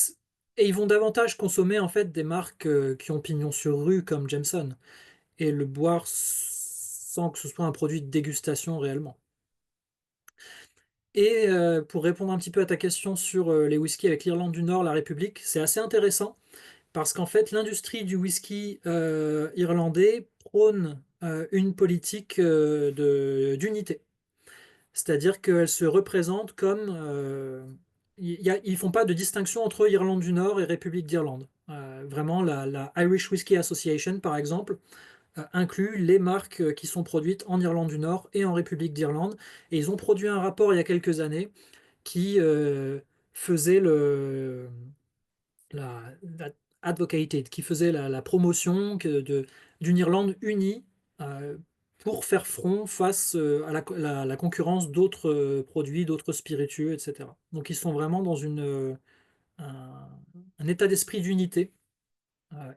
Et ils vont davantage consommer en fait des marques qui ont pignon sur rue comme Jameson et le boire sans que ce soit un produit de dégustation réellement. Et pour répondre un petit peu à ta question sur les whiskies avec l'Irlande du Nord, la République, c'est assez intéressant. Parce qu'en fait, l'industrie du whisky irlandais prône une politique d'unité. C'est-à-dire qu'elle se représente comme... ils font pas de distinction entre Irlande du Nord et République d'Irlande. Vraiment, la Irish Whisky Association, par exemple, inclut les marques qui sont produites en Irlande du Nord et en République d'Irlande. Et ils ont produit un rapport il y a quelques années qui faisait la advocated, qui faisait la promotion d'une Irlande unie euh, pour faire front face à la concurrence d'autres produits, d'autres spiritueux, etc. Donc ils sont vraiment dans un, un état d'esprit d'unité,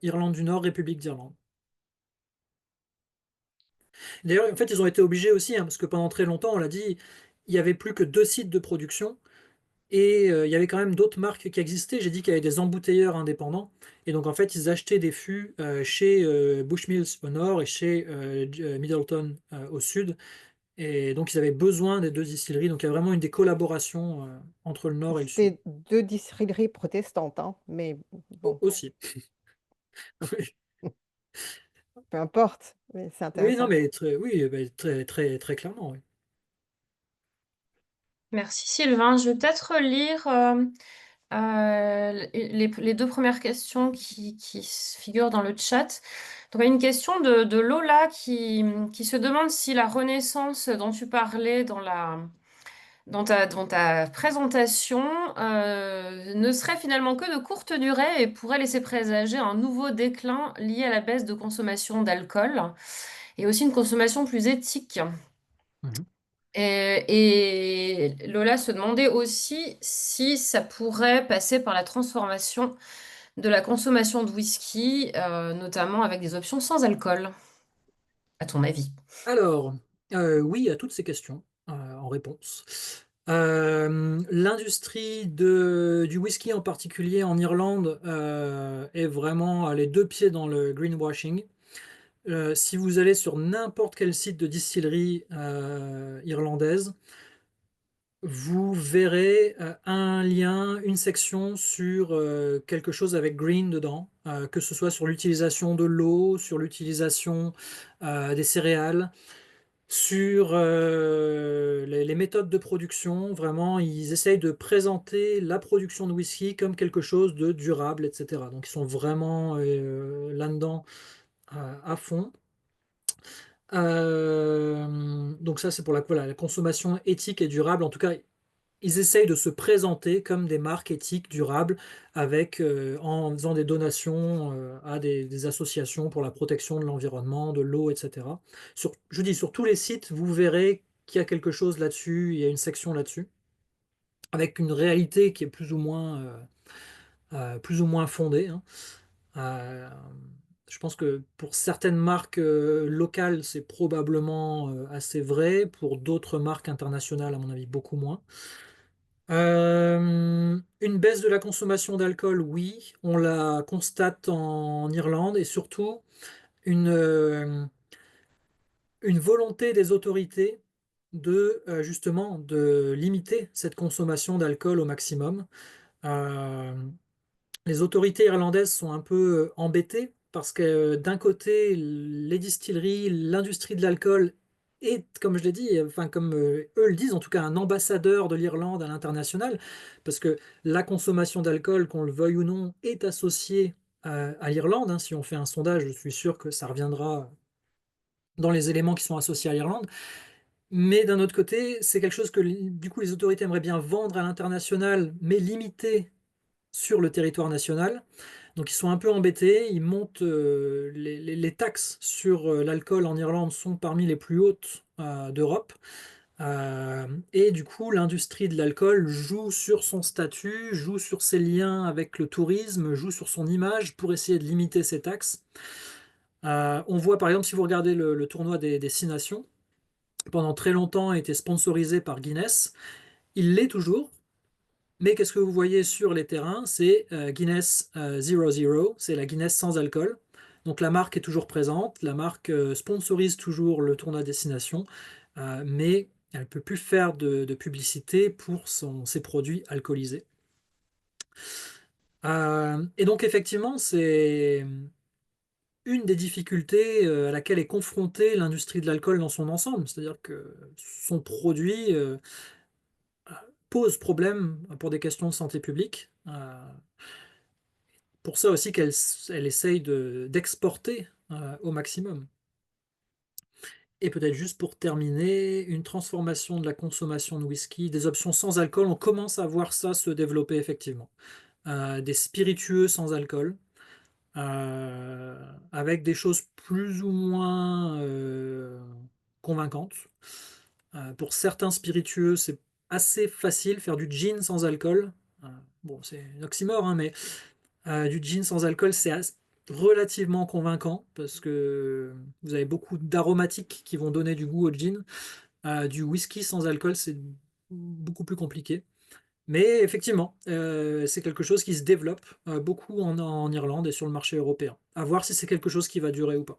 Irlande du Nord, République d'Irlande. D'ailleurs, en fait, ils ont été obligés aussi, hein, parce que pendant très longtemps, on l'a dit, il n'y avait plus que 2 sites de production. Et il y avait quand même d'autres marques qui existaient. J'ai dit qu'il y avait des embouteilleurs indépendants. Et donc, en fait, ils achetaient des fûts chez Bushmills au nord et chez Middleton au sud. Et donc, ils avaient besoin des deux distilleries. Donc, il y a vraiment une des collaborations entre le nord et le sud. C'était 2 distilleries protestantes, hein, mais bon, Aussi. Oui. peu importe, mais c'est Oui, non, intéressant. mais oui, très, très, très clairement. Oui. Merci Sylvain. Je vais peut-être lire les deux premières questions qui figurent dans le chat. Donc, il y a une question de Lola qui se demande si la renaissance dont tu parlais dans ta présentation ne serait finalement que de courte durée et pourrait laisser présager un nouveau déclin lié à la baisse de consommation d'alcool et aussi une consommation plus éthique. Mhm. Et Lola se demandait aussi si ça pourrait passer par la transformation de la consommation de whisky, notamment avec des options sans alcool, à ton avis. Alors, oui à toutes ces questions en réponse. L'industrie du whisky en particulier en Irlande est vraiment les deux pieds dans le greenwashing. Si vous allez sur n'importe quel site de distillerie irlandaise, vous verrez un lien, une section sur quelque chose avec green dedans, que ce soit sur l'utilisation de l'eau, sur l'utilisation des céréales sur les méthodes de production. Vraiment, ils essayent de présenter la production de whisky comme quelque chose de durable, etc. Donc, ils sont vraiment là-dedans à fond. Donc ça, c'est pour voilà, la consommation éthique et durable. En tout cas, ils essayent de se présenter comme des marques éthiques, durables, en faisant des donations à des associations pour la protection de l'environnement, de l'eau, etc. Je dis, sur tous les sites, vous verrez qu'il y a quelque chose là-dessus, il y a une section là-dessus, avec une réalité qui est plus ou moins fondée, hein. Euh, Je pense que pour certaines marques locales, c'est probablement assez vrai. Pour d'autres marques internationales, à mon avis, beaucoup moins. Une baisse de la consommation d'alcool, oui, on la constate en Irlande et surtout une, euh, une volonté des autorités de justement de limiter cette consommation d'alcool au maximum. Euh, les autorités irlandaises sont un peu embêtées parce que d'un côté, les distilleries, l'industrie de l'alcool est, comme je l'ai dit, enfin comme eux le disent, en tout cas un ambassadeur de l'Irlande à l'international, parce que la consommation d'alcool, qu'on le veuille ou non, est associée à l'Irlande, hein. Si on fait un sondage, je suis sûr que ça reviendra dans les éléments qui sont associés à l'Irlande. Mais d'un autre côté, c'est quelque chose que du coup les autorités aimeraient bien vendre à l'international, mais limiter sur le territoire national. Donc ils sont un peu embêtés, ils montent les taxes sur l'alcool en Irlande sont parmi les plus hautes d'Europe. Et du coup, l'industrie de l'alcool joue sur son statut, joue sur ses liens avec le tourisme, joue sur son image pour essayer de limiter ces taxes. On voit par exemple, si vous regardez le tournoi des Six Nations, pendant très longtemps a été sponsorisé par Guinness. Il l'est toujours, mais qu'est-ce que vous voyez sur les terrains? C'est Guinness 00, c'est la Guinness sans alcool. Donc la marque est toujours présente, la marque sponsorise toujours le tournoi Destination, mais elle ne peut plus faire de publicité pour ses produits alcoolisés. Et donc effectivement, c'est une des difficultés à laquelle est confrontée l'industrie de l'alcool dans son ensemble, c'est-à-dire que son produit pose problème pour des questions de santé publique. Pour ça aussi qu'elle essaye d'exporter au maximum. Et peut-être juste pour terminer, une transformation de la consommation de whisky, des options sans alcool, on commence à voir ça se développer effectivement. Des spiritueux sans alcool, avec des choses plus ou moins convaincantes. Pour certains spiritueux, c'est assez facile, faire du gin sans alcool. Bon, c'est un oxymore, hein, mais du gin sans alcool, c'est relativement convaincant parce que vous avez beaucoup d'aromatiques qui vont donner du goût au gin. Du whisky sans alcool, c'est beaucoup plus compliqué. Mais effectivement, c'est quelque chose qui se développe beaucoup en Irlande et sur le marché européen. À voir si c'est quelque chose qui va durer ou pas.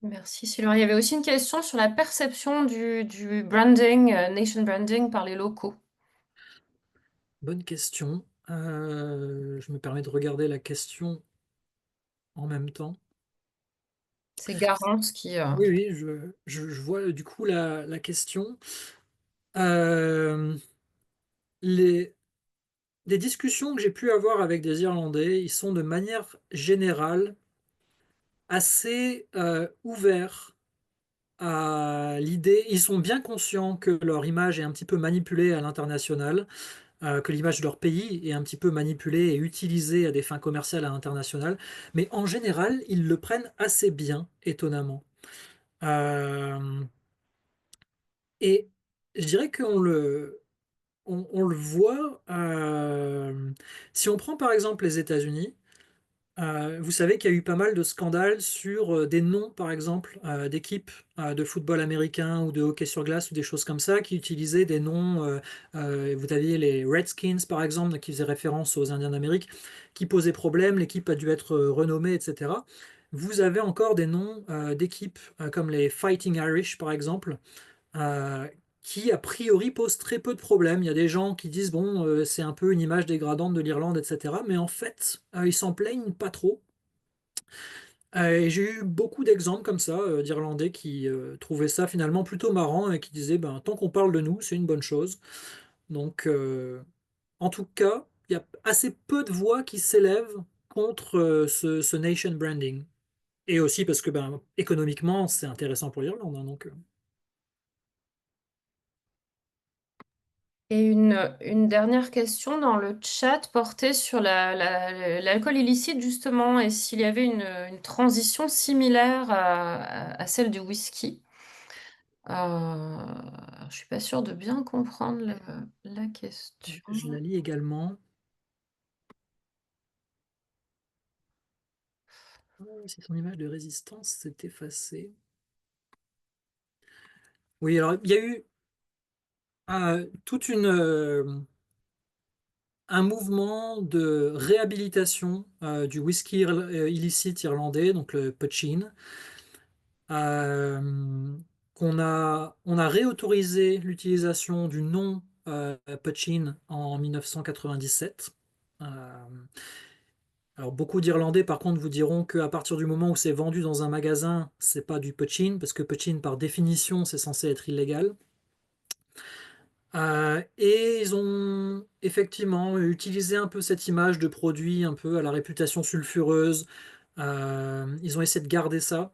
Merci Sylvain. Il y avait aussi une question sur la perception du branding, nation branding par les locaux. Bonne question. Je me permets de regarder la question en même temps. C'est Garance qui... Oui, oui, je vois du coup la question. Euh, les, les discussions que j'ai pu avoir avec des Irlandais, ils sont de manière générale assez ouverts à l'idée. Ils sont bien conscients que leur image est un petit peu manipulée à l'international, que l'image de leur pays est un petit peu manipulée et utilisée à des fins commerciales à l'international. Mais en général, ils le prennent assez bien, étonnamment. Euh, et je dirais qu'on on le voit si on prend par exemple les États-Unis. Vous savez qu'il y a eu pas mal de scandales sur des noms, par exemple, d'équipes de football américain ou de hockey sur glace ou des choses comme ça, qui utilisaient des noms. Vous aviez les Redskins, par exemple, qui faisaient référence aux Indiens d'Amérique, qui posaient problème. L'équipe a dû être renommée, etc. Vous avez encore des noms d'équipes comme les Fighting Irish, par exemple, euh, qui a priori pose très peu de problèmes. Il y a des gens qui disent bon, c'est un peu une image dégradante de l'Irlande, etc. Mais en fait, ils s'en plaignent pas trop. Et j'ai eu beaucoup d'exemples comme ça d'Irlandais qui trouvaient ça finalement plutôt marrant et qui disaient ben, tant qu'on parle de nous, c'est une bonne chose. Donc, en tout cas, il y a assez peu de voix qui s'élèvent contre ce nation branding. Et aussi parce que ben, économiquement, c'est intéressant pour l'Irlande, hein, donc, Et une dernière question dans le chat portait sur l'alcool illicite justement et s'il y avait une transition similaire à celle du whisky. Je suis pas sûre de bien comprendre la question. je la lis également. Si son image de résistance s'est effacée. Oui, alors il y a eu toute un mouvement de réhabilitation du whisky illicite irlandais, donc le poitín, euh, on a réautorisé l'utilisation du nom poitín en 1997. Euh, alors beaucoup d'Irlandais par contre vous diront qu'à partir du moment où c'est vendu dans un magasin, c'est pas du poitín, parce que poitín par définition c'est censé être illégal. Et ils ont effectivement utilisé un peu cette image de produit un peu à la réputation sulfureuse. Ils ont essayé de garder ça.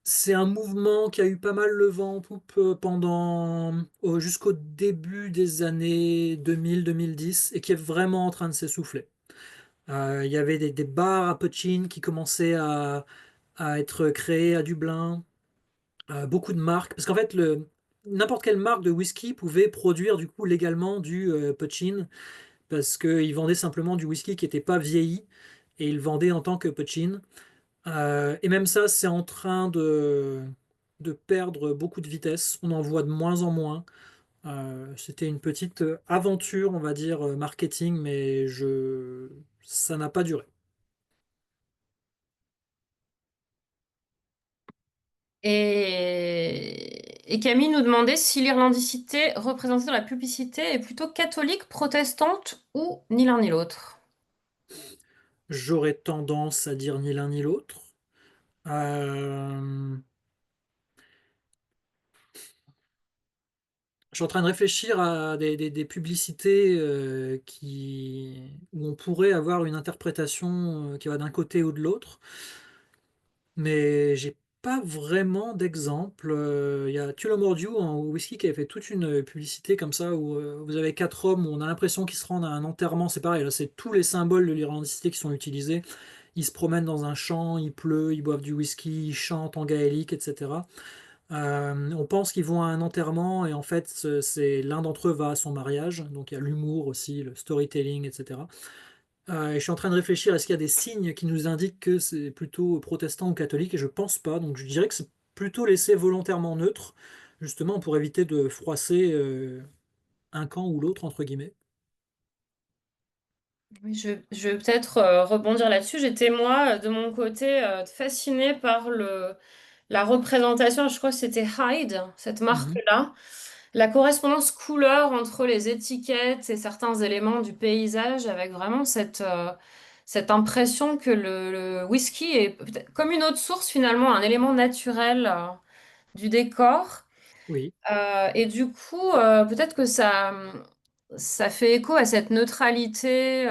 C'est un mouvement qui a eu pas mal le vent en poupe jusqu'au début des années 2000-2010 et qui est vraiment en train de s'essouffler. Il y avait des bars à Pochin qui commençaient à être créés à Dublin, beaucoup de marques, parce qu'en fait, n'importe quelle marque de whisky pouvait produire du coup légalement du Pochin, parce qu'ils vendaient simplement du whisky qui n'était pas vieilli, et ils le vendaient en tant que Pochin. Et même ça, c'est en train de perdre beaucoup de vitesse. On en voit de moins en moins. C'était une petite aventure, on va dire, marketing, mais ça n'a pas duré. Et Camille nous demandait si l'irlandicité représentée dans la publicité est plutôt catholique, protestante ou ni l'un ni l'autre. J'aurais tendance à dire ni l'un ni l'autre. Euh, Je suis en train de réfléchir à des publicités où on pourrait avoir une interprétation qui va d'un côté ou de l'autre, mais j'ai pas vraiment d'exemple. Il y a Tullamore en whisky qui avait fait toute une publicité comme ça où vous avez quatre hommes où on a l'impression qu'ils se rendent à un enterrement. C'est pareil, là c'est tous les symboles de l'irlandicité qui sont utilisés. Ils se promènent dans un champ, il pleut, ils boivent du whisky, ils chantent en gaélique, etc. On pense qu'ils vont à un enterrement et en fait c'est l'un d'entre eux va à son mariage, donc il y a l'humour aussi, le storytelling, etc. Et je suis en train de réfléchir, est-ce qu'il y a des signes qui nous indiquent que c'est plutôt protestant ou catholique, et je pense pas, donc je dirais que c'est plutôt laissé volontairement neutre, justement pour éviter de froisser un camp ou l'autre, entre guillemets. Oui, je vais peut-être rebondir là-dessus. J'étais, moi, de mon côté, fascinée par la représentation, je crois que c'était Hyde, cette Mhm. marque-là. La correspondance couleur entre les étiquettes et certains éléments du paysage, avec vraiment cette impression que le whisky est comme une autre source, finalement, un élément naturel du décor. Oui. Et du coup, peut-être que ça fait écho à cette neutralité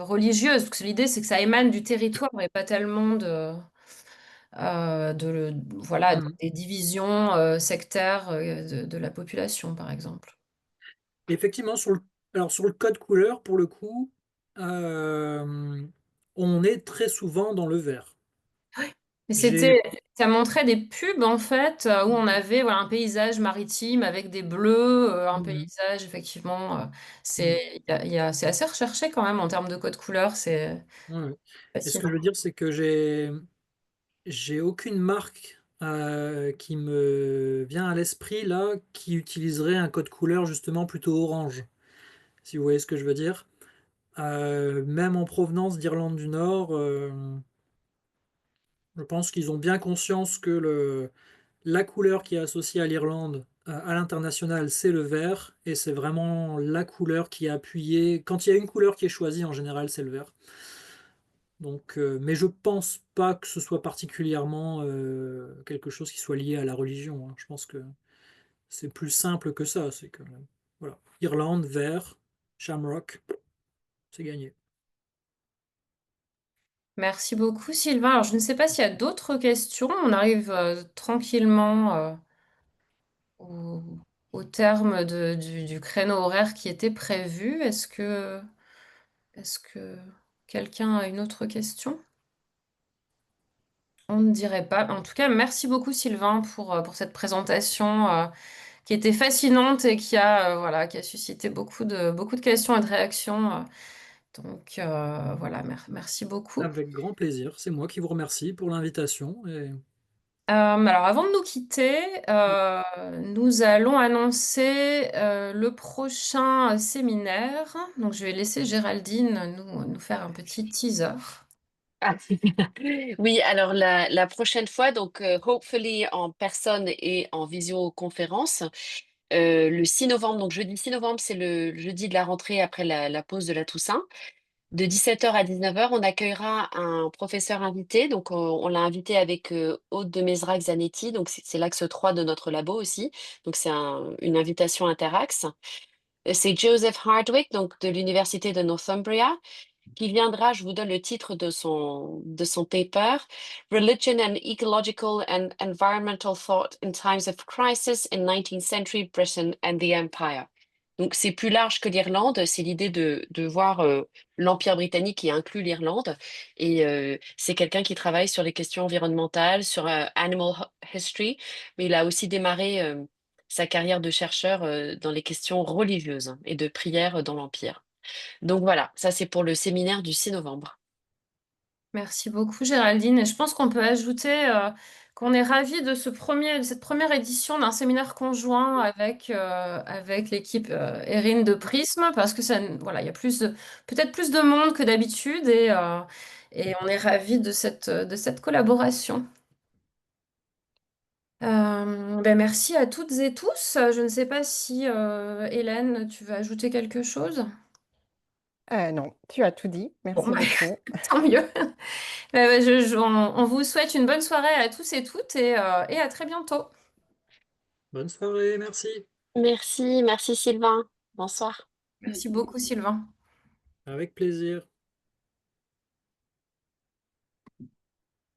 religieuse, parce que l'idée, c'est que ça émane du territoire et pas tellement voilà, Mhm. des divisions sectaires de la population, par exemple. Et effectivement, alors sur le code couleur, pour le coup, euh, on est très souvent dans le vert. Mais J'ai ça montrait des pubs en fait où on avait voilà, un paysage maritime avec des bleus, un Mhm. paysage effectivement. Mhm. C'est assez recherché quand même en termes de code couleur, c'est Ouais, ouais. Et ce que fascinant. je veux dire, c'est que j'ai aucune marque qui me vient à l'esprit là qui utiliserait un code couleur justement plutôt orange, si vous voyez ce que je veux dire. Même en provenance d'Irlande du Nord, je pense qu'ils ont bien conscience que la couleur qui est associée à l'Irlande à l'international, c'est le vert, et c'est vraiment la couleur qui est appuyée. Quand il y a une couleur qui est choisie, en général, c'est le vert. Donc, mais je pense pas que ce soit particulièrement quelque chose qui soit lié à la religion, hein. Je pense que c'est plus simple que ça. C'est que voilà, Irlande, vert, Shamrock, c'est gagné. Merci beaucoup Sylvain. Alors je ne sais pas s'il y a d'autres questions. On arrive tranquillement au, au terme du créneau horaire qui était prévu. Est-ce que quelqu'un a une autre question? On ne dirait pas. En tout cas, merci beaucoup Sylvain pour cette présentation qui était fascinante et qui a suscité beaucoup de questions et de réactions Donc voilà, merci beaucoup. Avec grand plaisir. C'est moi qui vous remercie pour l'invitation. Alors avant de nous quitter, nous allons annoncer le prochain séminaire. Donc je vais laisser Géraldine nous faire un petit teaser. Ah. Oui, alors la prochaine fois, donc hopefully en personne et en visioconférence, le 6 novembre, donc jeudi 6 novembre, c'est le jeudi de la rentrée après la pause de la Toussaint. De 17h à 19h, on accueillera un professeur invité. Donc, on l'a invité avec Aude de Mezrac-Zanetti. Donc, c'est l'axe 3 de notre labo aussi. Donc, c'est une invitation interaxe. C'est Joseph Hardwick, donc de l'Université de Northumbria, qui viendra, je vous donne le titre de son paper, Religion and Ecological and Environmental Thought in Times of Crisis in 19th Century Britain and the Empire. Donc c'est plus large que l'Irlande, c'est l'idée de voir l'Empire britannique qui inclut l'Irlande. Et c'est quelqu'un qui travaille sur les questions environnementales, sur animal history, mais il a aussi démarré sa carrière de chercheur dans les questions religieuses et de prière dans l'Empire. Donc voilà, ça c'est pour le séminaire du 6 novembre. Merci beaucoup, Géraldine. Et je pense qu'on peut ajouter qu'on est ravis de de cette première édition d'un séminaire conjoint avec l'équipe Erin de Prisme, parce que ça, voilà, il y a peut-être plus de monde que d'habitude et on est ravis de cette collaboration. Ben merci à toutes et tous. Je ne sais pas si Hélène, tu veux ajouter quelque chose? Non, tu as tout dit. Bon, Merci beaucoup. tant mieux. On vous souhaite une bonne soirée à tous et toutes et à très bientôt. Bonne soirée, merci. Merci, merci Sylvain. Bonsoir. Merci beaucoup, Sylvain. Avec plaisir.